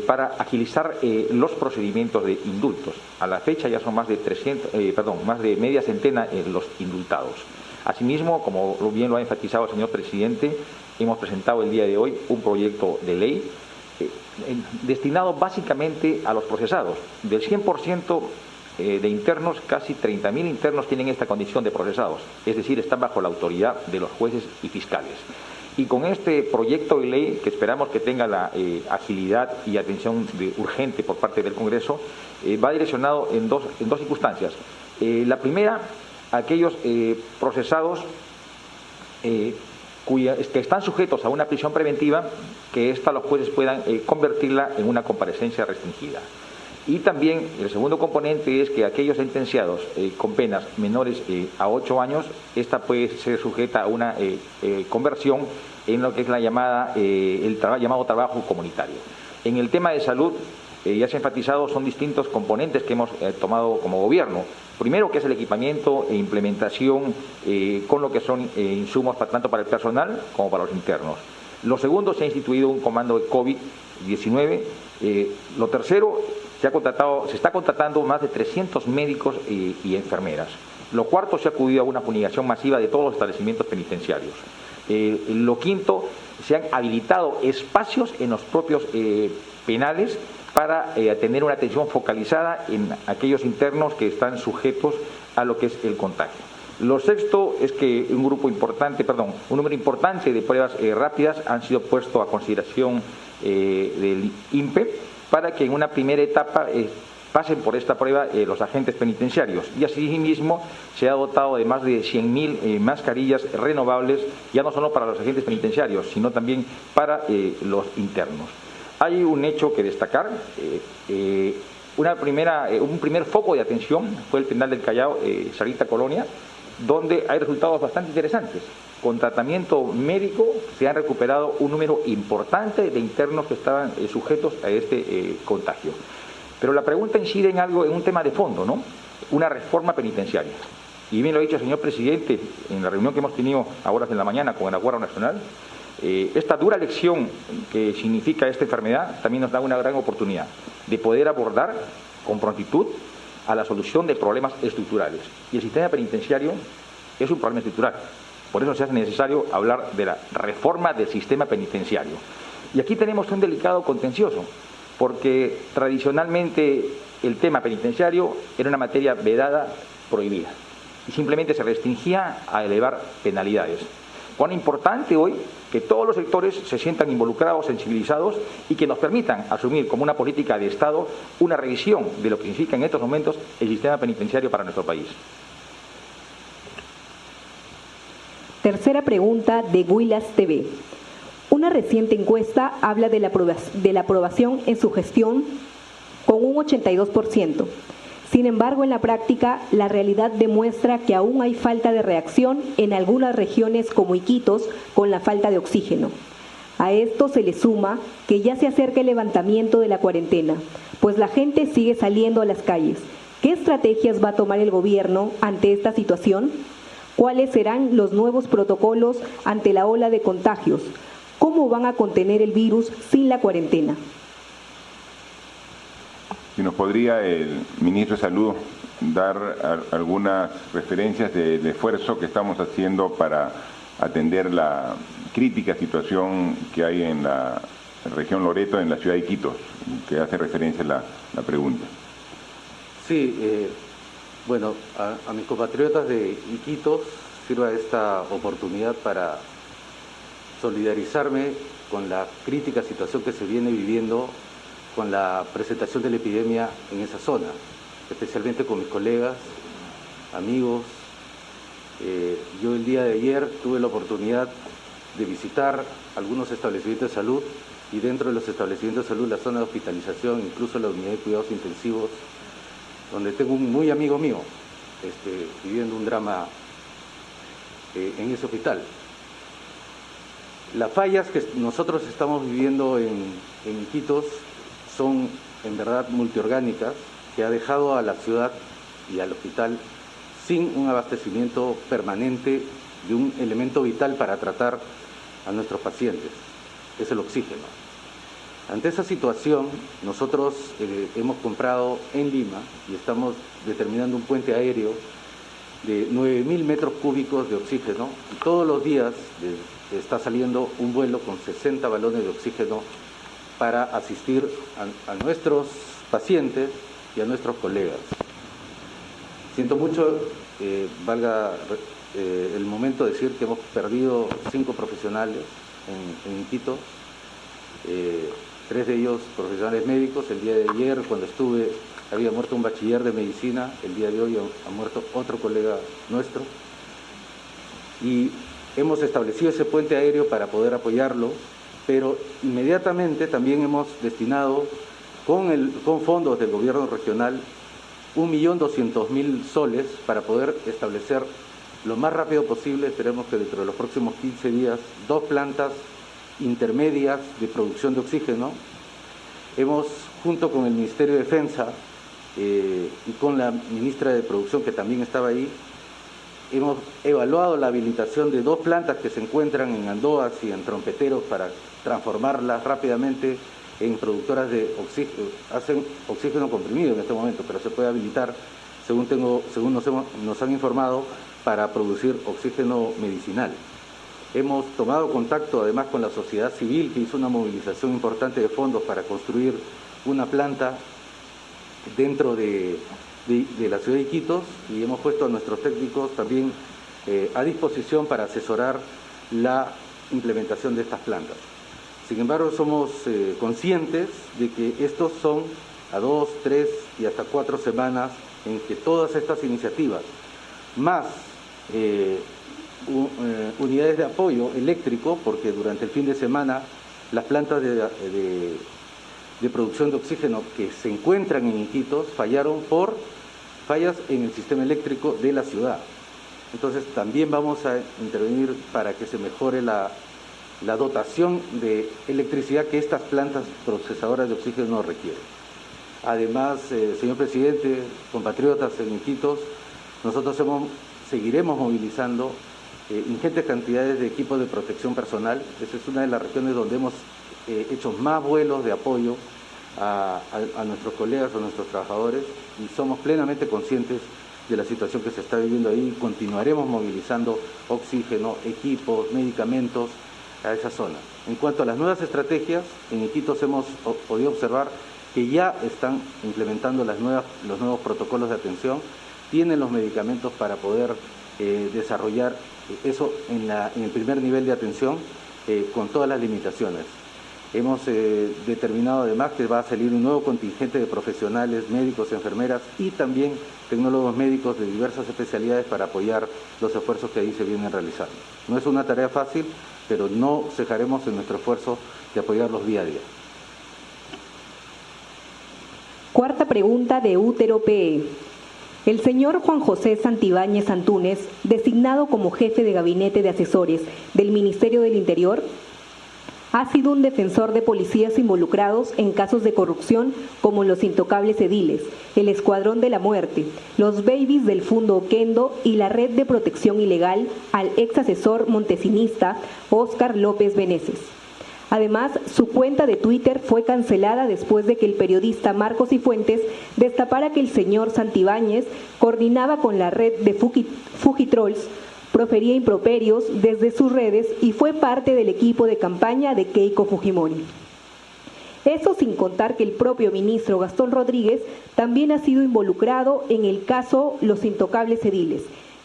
para agilizar los procedimientos de indultos. A la fecha ya son más de media centena los indultados. Asimismo, como bien lo ha enfatizado el señor presidente, hemos presentado el día de hoy un proyecto de ley destinado básicamente a los procesados. Del 100% de internos, casi 30.000 internos tienen esta condición de procesados, es decir, están bajo la autoridad de los jueces y fiscales. Y con este proyecto de ley, que esperamos que tenga la agilidad y atención urgente por parte del Congreso, va direccionado en dos circunstancias. La primera, aquellos procesados que están sujetos a una prisión preventiva, que los jueces puedan convertirla en una comparecencia restringida. Y también el segundo componente es que aquellos sentenciados con penas menores a 8 años, esta puede ser sujeta a una conversión en lo que es el llamado trabajo comunitario. En el tema de salud, ya se ha enfatizado, son distintos componentes que hemos tomado como gobierno. Primero, que es el equipamiento e implementación con lo que son insumos tanto para el personal como para los internos. Lo segundo, se ha instituido un comando de COVID-19. Lo tercero, se está contratando más de 300 médicos y enfermeras. Lo cuarto, se ha acudido a una fumigación masiva de todos los establecimientos penitenciarios. Lo quinto, se han habilitado espacios en los propios penales para tener una atención focalizada en aquellos internos que están sujetos a lo que es el contagio. Lo sexto es que un número importante de pruebas rápidas han sido puestos a consideración del INPE para que en una primera etapa pasen por esta prueba los agentes penitenciarios. Y asimismo se ha dotado de más de 100.000 mascarillas renovables, ya no solo para los agentes penitenciarios, sino también para los internos. Hay un hecho que destacar. Un primer foco de atención fue el penal del Callao, Sarita Colonia, donde hay resultados bastante interesantes. Con tratamiento médico se han recuperado un número importante de internos que estaban sujetos a este contagio. Pero la pregunta incide en un tema de fondo, ¿no? Una reforma penitenciaria. Y bien lo ha dicho el señor presidente en la reunión que hemos tenido a horas de la mañana con la Guardia Nacional. Esta dura lección que significa esta enfermedad también nos da una gran oportunidad de poder abordar con prontitud a la solución de problemas estructurales. Y el sistema penitenciario es un problema estructural. Por eso se hace necesario hablar de la reforma del sistema penitenciario. Y aquí tenemos un delicado contencioso. porque tradicionalmente el tema penitenciario era una materia vedada, prohibida, y simplemente se restringía a elevar penalidades. Cuán importante hoy que todos los sectores se sientan involucrados, sensibilizados y que nos permitan asumir como una política de Estado una revisión de lo que significa en estos momentos el sistema penitenciario para nuestro país. Tercera pregunta de Huilas TV. Una reciente encuesta habla de la aprobación en su gestión con un 82%. Sin embargo, en la práctica, la realidad demuestra que aún hay falta de reacción en algunas regiones como Iquitos con la falta de oxígeno. A esto se le suma que ya se acerca el levantamiento de la cuarentena, pues la gente sigue saliendo a las calles. ¿Qué estrategias va a tomar el gobierno ante esta situación? ¿Cuáles serán los nuevos protocolos ante la ola de contagios? ¿Cómo van a contener el virus sin la cuarentena? Si nos podría el ministro de Salud dar algunas referencias del esfuerzo que estamos haciendo para atender la crítica situación que hay en la región Loreto, en la ciudad de Iquitos, que hace referencia a la pregunta. Sí, bueno, a mis compatriotas de Iquitos sirva esta oportunidad para solidarizarme con la crítica situación que se viene viviendo con la presentación de la epidemia en esa zona, especialmente con mis colegas, amigos. Yo el día de ayer tuve la oportunidad de visitar algunos establecimientos de salud y dentro de los establecimientos de salud la zona de hospitalización, incluso la unidad de cuidados intensivos, donde tengo un muy amigo mío viviendo un drama en ese hospital. Las fallas que nosotros estamos viviendo en Iquitos son en verdad multiorgánicas, que ha dejado a la ciudad y al hospital sin un abastecimiento permanente de un elemento vital para tratar a nuestros pacientes, es el oxígeno. Ante esa situación, nosotros hemos comprado en Lima y estamos determinando un puente aéreo de 9.000 metros cúbicos de oxígeno y todos los días está saliendo un vuelo con 60 balones de oxígeno para asistir a nuestros pacientes y a nuestros colegas. Siento mucho, valga el momento de decir que hemos perdido 5 profesionales en Iquitos, 3 de ellos profesionales médicos. El día de ayer, cuando estuve, había muerto un bachiller de medicina, el día de hoy ha muerto otro colega nuestro. Y hemos establecido ese puente aéreo para poder apoyarlo, pero inmediatamente también hemos destinado con fondos del gobierno regional 1.200.000 soles para poder establecer lo más rápido posible, esperemos que dentro de los próximos 15 días, 2 plantas intermedias de producción de oxígeno. Hemos, junto con el Ministerio de Defensa y con la ministra de Producción, que también estaba ahí, hemos evaluado la habilitación de 2 plantas que se encuentran en Andoas y en Trompeteros para transformarlas rápidamente en productoras de oxígeno. Hacen oxígeno comprimido en este momento, pero se puede habilitar, según nos han informado, para producir oxígeno medicinal. Hemos tomado contacto además con la sociedad civil, que hizo una movilización importante de fondos para construir una planta dentro de la ciudad de Iquitos, y hemos puesto a nuestros técnicos también a disposición para asesorar la implementación de estas plantas. Sin embargo, somos conscientes de que estos son a 2, 3 y hasta 4 semanas en que todas estas iniciativas, más unidades de apoyo eléctrico, porque durante el fin de semana las plantas de producción de oxígeno que se encuentran en Iquitos fallaron por fallas en el sistema eléctrico de la ciudad. Entonces también vamos a intervenir para que se mejore la dotación de electricidad que estas plantas procesadoras de oxígeno requieren. Además, señor presidente, compatriotas en Iquitos, nosotros seguiremos movilizando ingentes cantidades de equipos de protección personal. Esa es una de las regiones donde hemos hecho más vuelos de apoyo a nuestros colegas, a nuestros trabajadores, y somos plenamente conscientes de la situación que se está viviendo ahí. Continuaremos movilizando oxígeno, equipos, medicamentos a esa zona. En cuanto a las nuevas estrategias, en Iquitos hemos podido observar que ya están implementando los nuevos protocolos de atención, tienen los medicamentos para poder desarrollar eso en el primer nivel de atención con todas las limitaciones. Hemos determinado además que va a salir un nuevo contingente de profesionales, médicos, enfermeras y también tecnólogos médicos de diversas especialidades para apoyar los esfuerzos que ahí se vienen realizando. No es una tarea fácil, pero no cejaremos en nuestro esfuerzo de apoyarlos día a día. Cuarta pregunta de Útero PE. El señor Juan José Santibáñez Antúnez, designado como jefe de gabinete de asesores del Ministerio del Interior, ha sido un defensor de policías involucrados en casos de corrupción como los Intocables Ediles, el Escuadrón de la Muerte, los Babies del Fundo Oquendo y la Red de Protección Ilegal al ex asesor montesinista Óscar López Beneses. Además, su cuenta de Twitter fue cancelada después de que el periodista Marcos Cifuentes destapara que el señor Santibáñez coordinaba con la red de Fujitrolls, profería improperios desde sus redes y fue parte del equipo de campaña de Keiko Fujimori. Eso sin contar que el propio ministro Gastón Rodríguez también ha sido involucrado en el caso Los Intocables Ediles,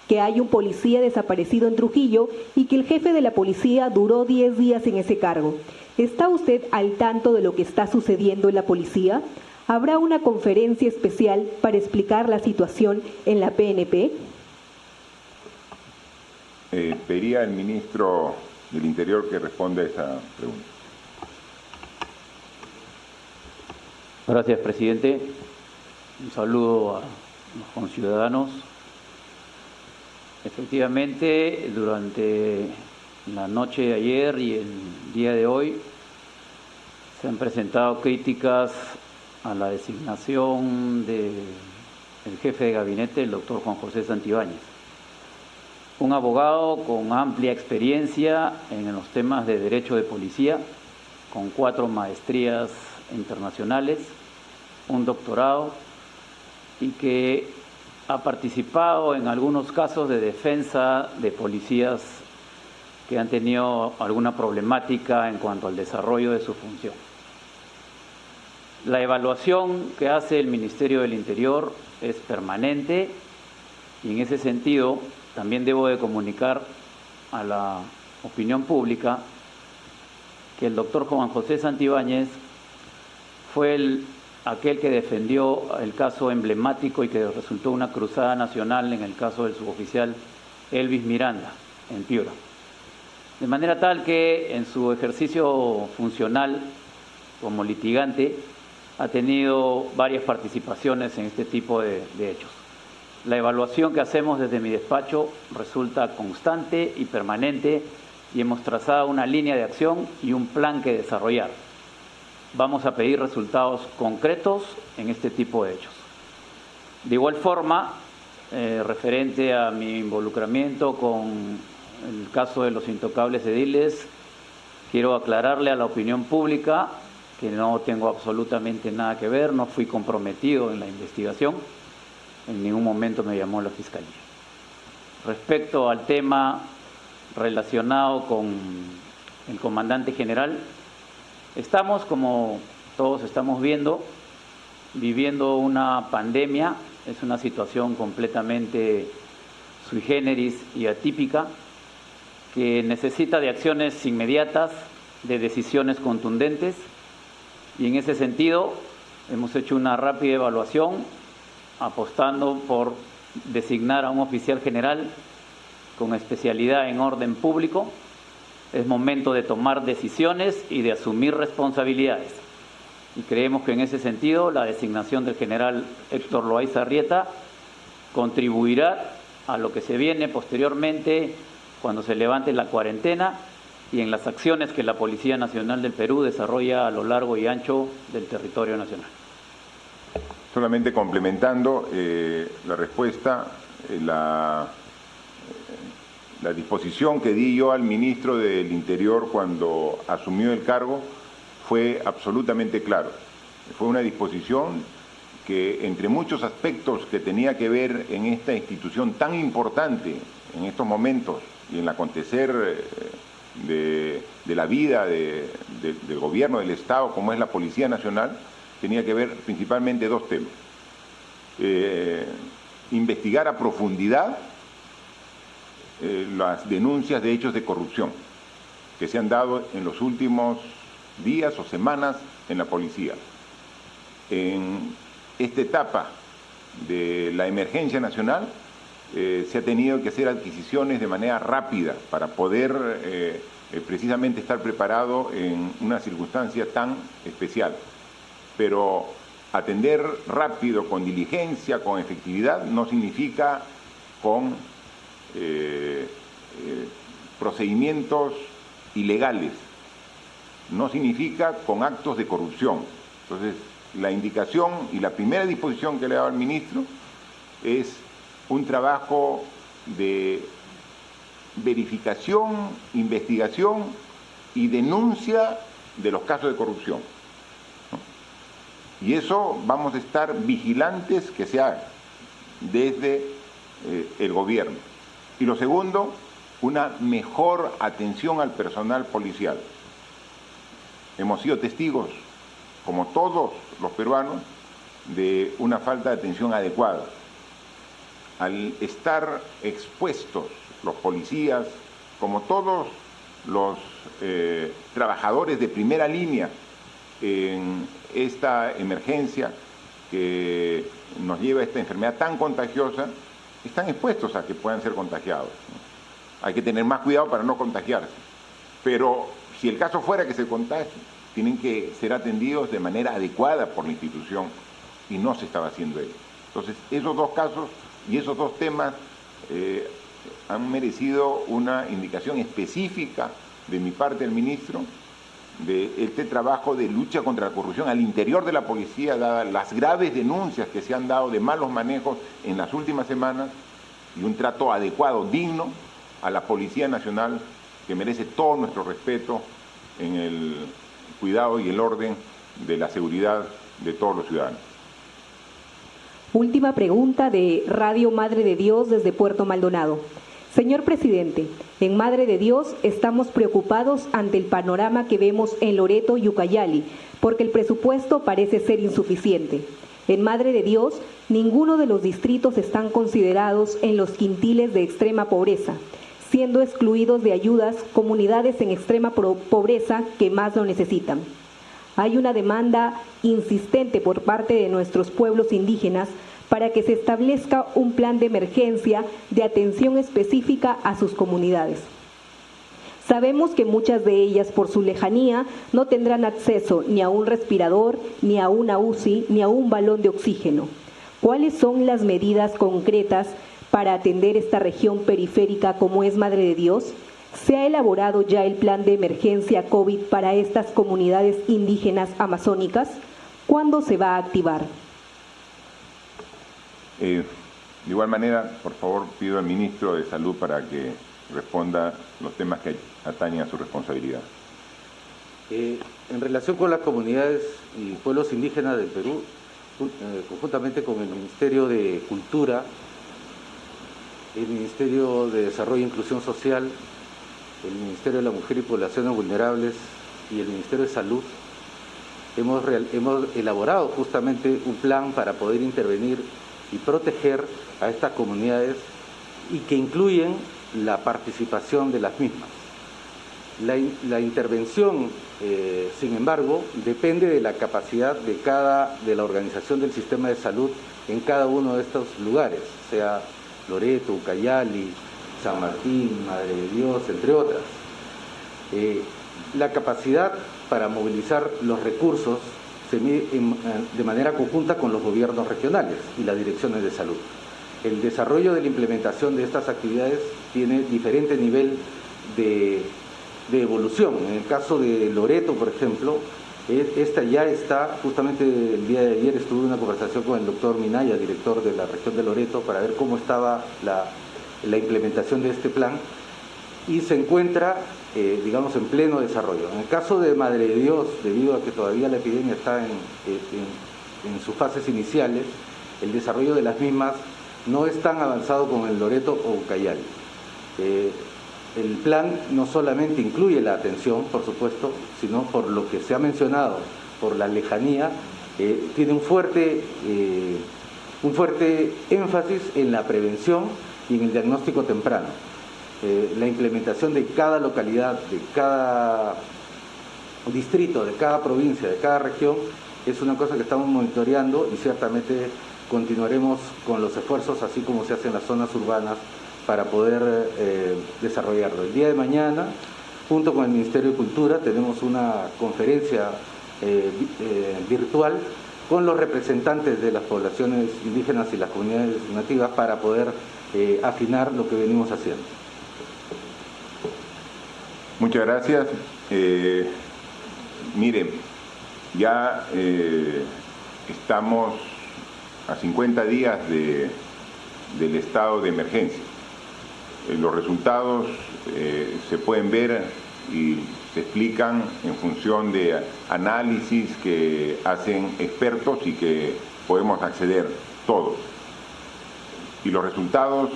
que hay un policía desaparecido en Trujillo y que el jefe de la policía duró 10 días en ese cargo. ¿Está usted al tanto de lo que está sucediendo en la policía? ¿Habrá una conferencia especial para explicar la situación en la PNP? Pediría al ministro del Interior que responda a esa pregunta. Gracias, presidente. Un saludo a los conciudadanos. Efectivamente, durante la noche de ayer y el día de hoy se han presentado críticas a la designación del jefe de gabinete, el doctor Juan José Santibáñez. Un abogado con amplia experiencia en los temas de derecho de policía, con 4 maestrías internacionales, un doctorado y que ha participado en algunos casos de defensa de policías que han tenido alguna problemática en cuanto al desarrollo de su función. La evaluación que hace el Ministerio del Interior es permanente y en ese sentido también debo de comunicar a la opinión pública que el doctor Juan José Santibáñez fue aquel que defendió el caso emblemático y que resultó una cruzada nacional en el caso del suboficial Elvis Miranda, en Piura. De manera tal que en su ejercicio funcional como litigante ha tenido varias participaciones en este tipo de hechos. La evaluación que hacemos desde mi despacho resulta constante y permanente y hemos trazado una línea de acción y un plan que desarrollar. Vamos a pedir resultados concretos en este tipo de hechos. De igual forma, referente a mi involucramiento con el caso de los Intocables Ediles, quiero aclararle a la opinión pública que no tengo absolutamente nada que ver, no fui comprometido en la investigación, en ningún momento me llamó la Fiscalía. Respecto al tema relacionado con el comandante general, estamos, como todos estamos viendo, viviendo una pandemia, es una situación completamente sui generis y atípica, que necesita de acciones inmediatas, de decisiones contundentes, y en ese sentido hemos hecho una rápida evaluación, apostando por designar a un oficial general con especialidad en orden público. Es momento de tomar decisiones y de asumir responsabilidades. Y creemos que en ese sentido la designación del general Héctor Loaiza Arrieta contribuirá a lo que se viene posteriormente cuando se levante la cuarentena y en las acciones que la Policía Nacional del Perú desarrolla a lo largo y ancho del territorio nacional. Solamente complementando la respuesta, la disposición que di yo al ministro del Interior cuando asumió el cargo fue absolutamente claro. Fue una disposición que, entre muchos aspectos que tenía que ver en esta institución tan importante en estos momentos y en el acontecer de la vida del gobierno, del Estado, como es la Policía Nacional, tenía que ver principalmente dos temas. Investigar a profundidad las denuncias de hechos de corrupción que se han dado en los últimos días o semanas en la policía. En esta etapa de la emergencia nacional se ha tenido que hacer adquisiciones de manera rápida para poder precisamente estar preparado en una circunstancia tan especial. Pero atender rápido, con diligencia, con efectividad, no significa con procedimientos ilegales, no significa con actos de corrupción. Entonces, la indicación y la primera disposición que le he dado al ministro es un trabajo de verificación, investigación y denuncia de los casos de corrupción, ¿no? Y eso vamos a estar vigilantes que se haga desde el gobierno. Y lo segundo, una mejor atención al personal policial. Hemos sido testigos, como todos los peruanos, de una falta de atención adecuada. Al estar expuestos los policías, como todos los trabajadores de primera línea en esta emergencia que nos lleva a esta enfermedad tan contagiosa, están expuestos a que puedan ser contagiados, ¿no? Hay que tener más cuidado para no contagiarse. Pero si el caso fuera que se contagie, tienen que ser atendidos de manera adecuada por la institución y no se estaba haciendo ello. Entonces, esos dos casos y esos dos temas han merecido una indicación específica de mi parte del ministro de este trabajo de lucha contra la corrupción al interior de la policía, dadas las graves denuncias que se han dado de malos manejos en las últimas semanas, y un trato adecuado, digno, a la Policía Nacional, que merece todo nuestro respeto en el cuidado y el orden de la seguridad de todos los ciudadanos. Última pregunta de Radio Madre de Dios desde Puerto Maldonado. Señor presidente, en Madre de Dios estamos preocupados ante el panorama que vemos en Loreto y Ucayali, porque el presupuesto parece ser insuficiente. En Madre de Dios, ninguno de los distritos están considerados en los quintiles de extrema pobreza, siendo excluidos de ayudas comunidades en extrema pobreza que más lo necesitan. Hay una demanda insistente por parte de nuestros pueblos indígenas para que se establezca un plan de emergencia de atención específica a sus comunidades. Sabemos que muchas de ellas, por su lejanía, no tendrán acceso ni a un respirador, ni a una UCI, ni a un balón de oxígeno. ¿Cuáles son las medidas concretas para atender esta región periférica como es Madre de Dios? ¿Se ha elaborado ya el plan de emergencia COVID para estas comunidades indígenas amazónicas? ¿Cuándo se va a activar? De igual manera, por favor, pido al ministro de Salud para que responda los temas que atañen a su responsabilidad. En relación con las comunidades y pueblos indígenas del Perú, conjuntamente con el Ministerio de Cultura, el Ministerio de Desarrollo e Inclusión Social, el Ministerio de la Mujer y Poblaciones Vulnerables y el Ministerio de Salud, hemos elaborado justamente un plan para poder intervenir y proteger a estas comunidades y que incluyen la participación de las mismas. La intervención, sin embargo, depende de la capacidad de la organización del sistema de salud en cada uno de estos lugares, sea Loreto, Ucayali, San Martín, Madre de Dios, entre otras. La capacidad para movilizar los recursos se mide de manera conjunta con los gobiernos regionales y las direcciones de salud. El desarrollo de la implementación de estas actividades tiene diferente nivel de evolución. En el caso de Loreto, por ejemplo, esta ya está, justamente el día de ayer estuve en una conversación con el doctor Minaya, director de la región de Loreto, para ver cómo estaba la implementación de este plan, y se encuentra, digamos, en pleno desarrollo. En el caso de Madre de Dios, debido a que todavía la epidemia está en sus fases iniciales, el desarrollo de las mismas no es tan avanzado como en Loreto o Ucayali. el plan no solamente incluye la atención, por supuesto, sino por lo que se ha mencionado, por la lejanía, tiene un fuerte énfasis en la prevención y en el diagnóstico temprano. La implementación de cada localidad, de cada distrito, de cada provincia, de cada región, es una cosa que estamos monitoreando y ciertamente continuaremos con los esfuerzos, así como se hace en las zonas urbanas, para poder desarrollarlo. El día de mañana, junto con el Ministerio de Cultura, tenemos una conferencia virtual con los representantes de las poblaciones indígenas y las comunidades nativas para poder afinar lo que venimos haciendo. Muchas gracias. Miren, ya estamos a 50 días del estado de emergencia. Los resultados se pueden ver y se explican en función de análisis que hacen expertos y que podemos acceder todos. Y los resultados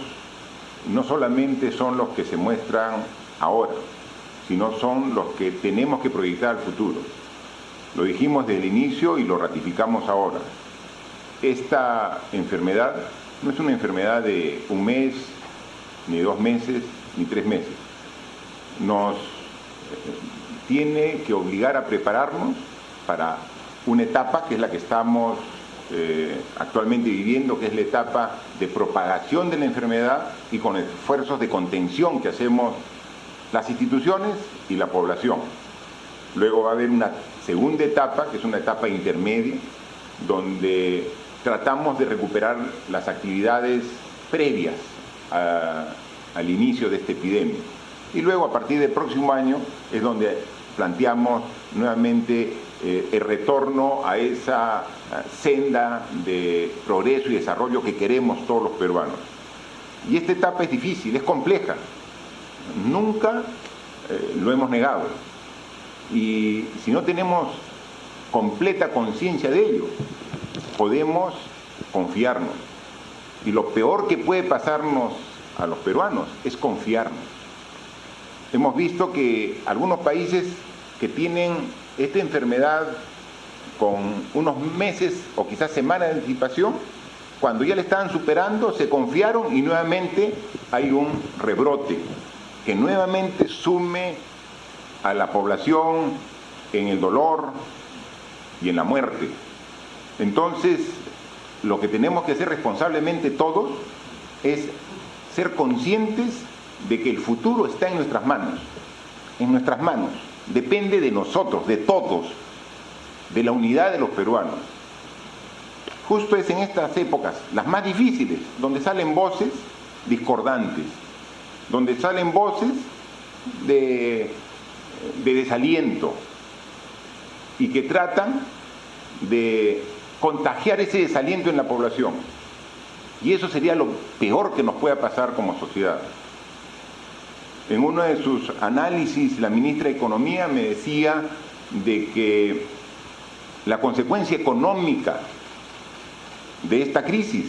no solamente son los que se muestran ahora, sino son los que tenemos que proyectar al futuro. Lo dijimos desde el inicio y lo ratificamos ahora. Esta enfermedad no es una enfermedad de un mes, ni 2 meses, ni 3 meses. Nos tiene que obligar a prepararnos para una etapa que es la que estamos actualmente viviendo, que es la etapa de propagación de la enfermedad y con esfuerzos de contención que hacemos las instituciones y la población. Luego va a haber una segunda etapa, que es una etapa intermedia, donde tratamos de recuperar las actividades previas al inicio de esta epidemia. Y luego, a partir del próximo año, es donde planteamos nuevamente el retorno a esa senda de progreso y desarrollo que queremos todos los peruanos. Y esta etapa es difícil, es compleja. Nunca lo hemos negado. Y si no tenemos completa conciencia de ello, podemos confiarnos. Y lo peor que puede pasarnos a los peruanos es confiarnos. Hemos visto que algunos países que tienen esta enfermedad con unos meses o quizás semanas de anticipación, cuando ya la estaban superando, se confiaron y nuevamente hay un rebrote que nuevamente sume a la población en el dolor y en la muerte. Entonces, lo que tenemos que hacer responsablemente todos es ser conscientes de que el futuro está en nuestras manos. En nuestras manos. Depende de nosotros, de todos, de la unidad de los peruanos. Justo es en estas épocas, las más difíciles, donde salen voces discordantes, donde salen voces de desaliento y que tratan de contagiar ese desaliento en la población. Y eso sería lo peor que nos pueda pasar como sociedad. En uno de sus análisis, la ministra de Economía me decía de que la consecuencia económica de esta crisis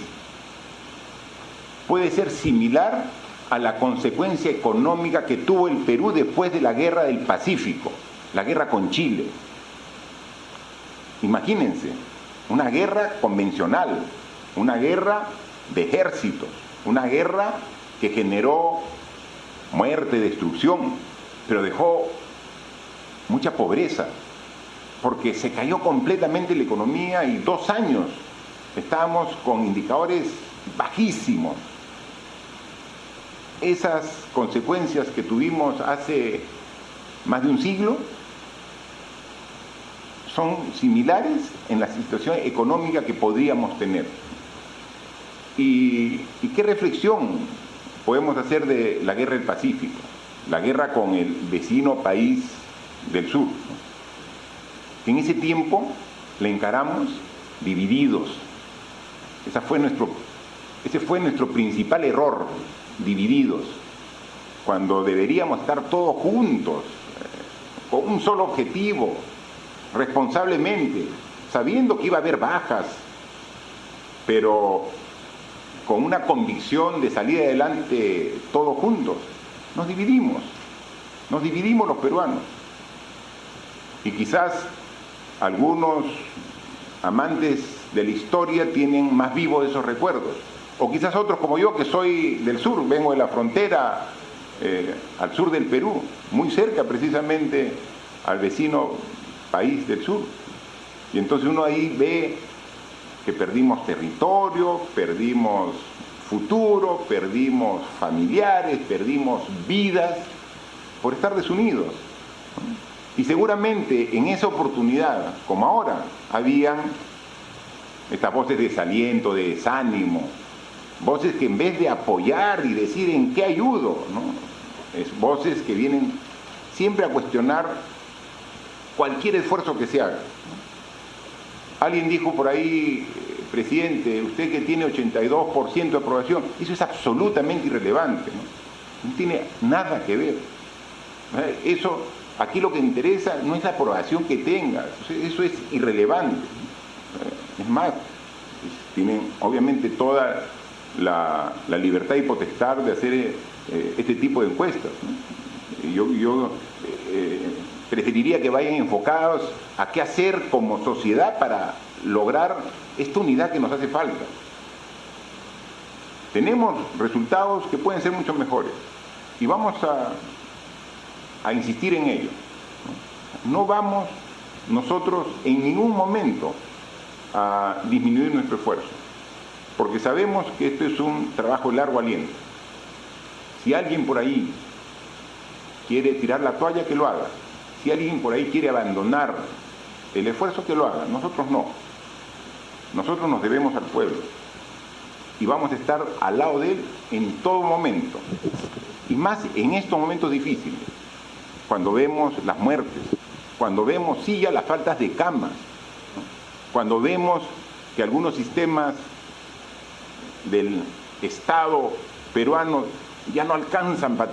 puede ser similar a la consecuencia económica que tuvo el Perú después de la Guerra del Pacífico, la guerra con Chile. Imagínense, una guerra convencional, una guerra de ejércitos, una guerra que generó muerte, destrucción, pero dejó mucha pobreza, porque se cayó completamente la economía y 2 años estábamos con indicadores bajísimos. Esas consecuencias que tuvimos hace más de un siglo son similares en la situación económica que podríamos tener. ¿Y qué reflexión podemos hacer de la guerra del Pacífico? La guerra con el vecino país del sur, ¿no? En ese tiempo la encaramos divididos. Ese fue nuestro principal error, divididos, cuando deberíamos estar todos juntos, con un solo objetivo, responsablemente, sabiendo que iba a haber bajas, pero con una convicción de salir adelante todos juntos. nos dividimos los peruanos. Y quizás algunos amantes de la historia tienen más vivos esos recuerdos. O quizás otros como yo, que soy del sur, vengo de la frontera al sur del Perú, muy cerca precisamente al vecino país del sur. Y entonces uno ahí ve que perdimos territorio, perdimos futuro, perdimos familiares, perdimos vidas por estar desunidos. Y seguramente en esa oportunidad, como ahora, habían estas voces de desaliento, de desánimo, voces que en vez de apoyar y decir en qué ayudo, ¿no? Es voces que vienen siempre a cuestionar cualquier esfuerzo que se haga. Alguien dijo por ahí, presidente, usted que tiene 82% de aprobación, eso es absolutamente irrelevante, ¿no? No tiene nada que ver. Eso, aquí lo que interesa no es la aprobación que tenga, eso es irrelevante. Es más, tienen obviamente toda la libertad y potestad de hacer este tipo de encuestas, ¿no? Yo preferiría que vayan enfocados a qué hacer como sociedad para lograr esta unidad que nos hace falta. Tenemos resultados que pueden ser mucho mejores y vamos a insistir en ello. No vamos nosotros en ningún momento a disminuir nuestro esfuerzo, porque sabemos que esto es un trabajo de largo aliento. Si alguien por ahí quiere tirar la toalla, que lo haga. Si alguien por ahí quiere abandonar el esfuerzo, que lo haga. Nosotros no. Nosotros nos debemos al pueblo y vamos a estar al lado de él en todo momento, y más en estos momentos difíciles, cuando vemos las muertes, cuando vemos sí ya las faltas de camas, ¿no? Cuando vemos que algunos sistemas del Estado peruano ya no alcanzan para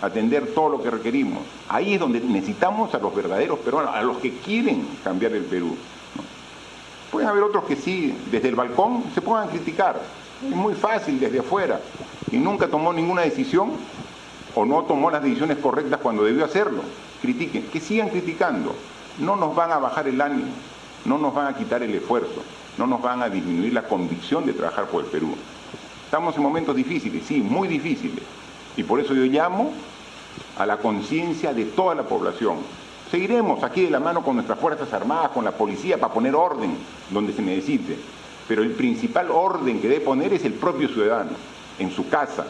atender todo lo que requerimos. Ahí es donde necesitamos a los verdaderos peruanos, a los que quieren cambiar el Perú, ¿no? Pueden haber otros que sí, desde el balcón, se puedan criticar. Es muy fácil desde afuera, y nunca tomó ninguna decisión o no tomó las decisiones correctas cuando debió hacerlo. Critiquen, que sigan criticando. No nos van a bajar el ánimo, no nos van a quitar el esfuerzo, no nos van a disminuir la convicción de trabajar por el Perú. Estamos en momentos difíciles, sí, muy difíciles, y por eso yo llamo a la conciencia de toda la población. Seguiremos aquí de la mano con nuestras Fuerzas Armadas, con la policía, para poner orden donde se necesite, pero el principal orden que debe poner es el propio ciudadano, en su casa,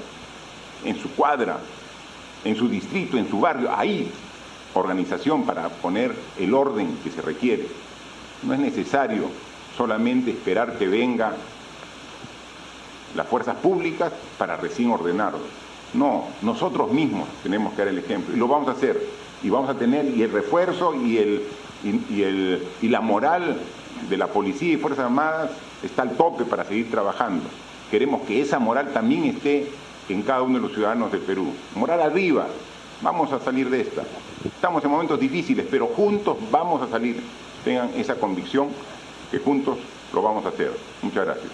en su cuadra, en su distrito, en su barrio. Ahí, organización para poner el orden que se requiere. No es necesario solamente esperar que vengan las fuerzas públicas para recién ordenarlo. No, nosotros mismos tenemos que dar el ejemplo, y lo vamos a hacer, y vamos a tener y el refuerzo y la moral de la policía y Fuerzas Armadas está al tope para seguir trabajando. Queremos que esa moral también esté en cada uno de los ciudadanos del Perú. Moral arriba, vamos a salir de esta. Estamos en momentos difíciles, pero juntos vamos a salir. Tengan esa convicción que juntos lo vamos a hacer. Muchas gracias.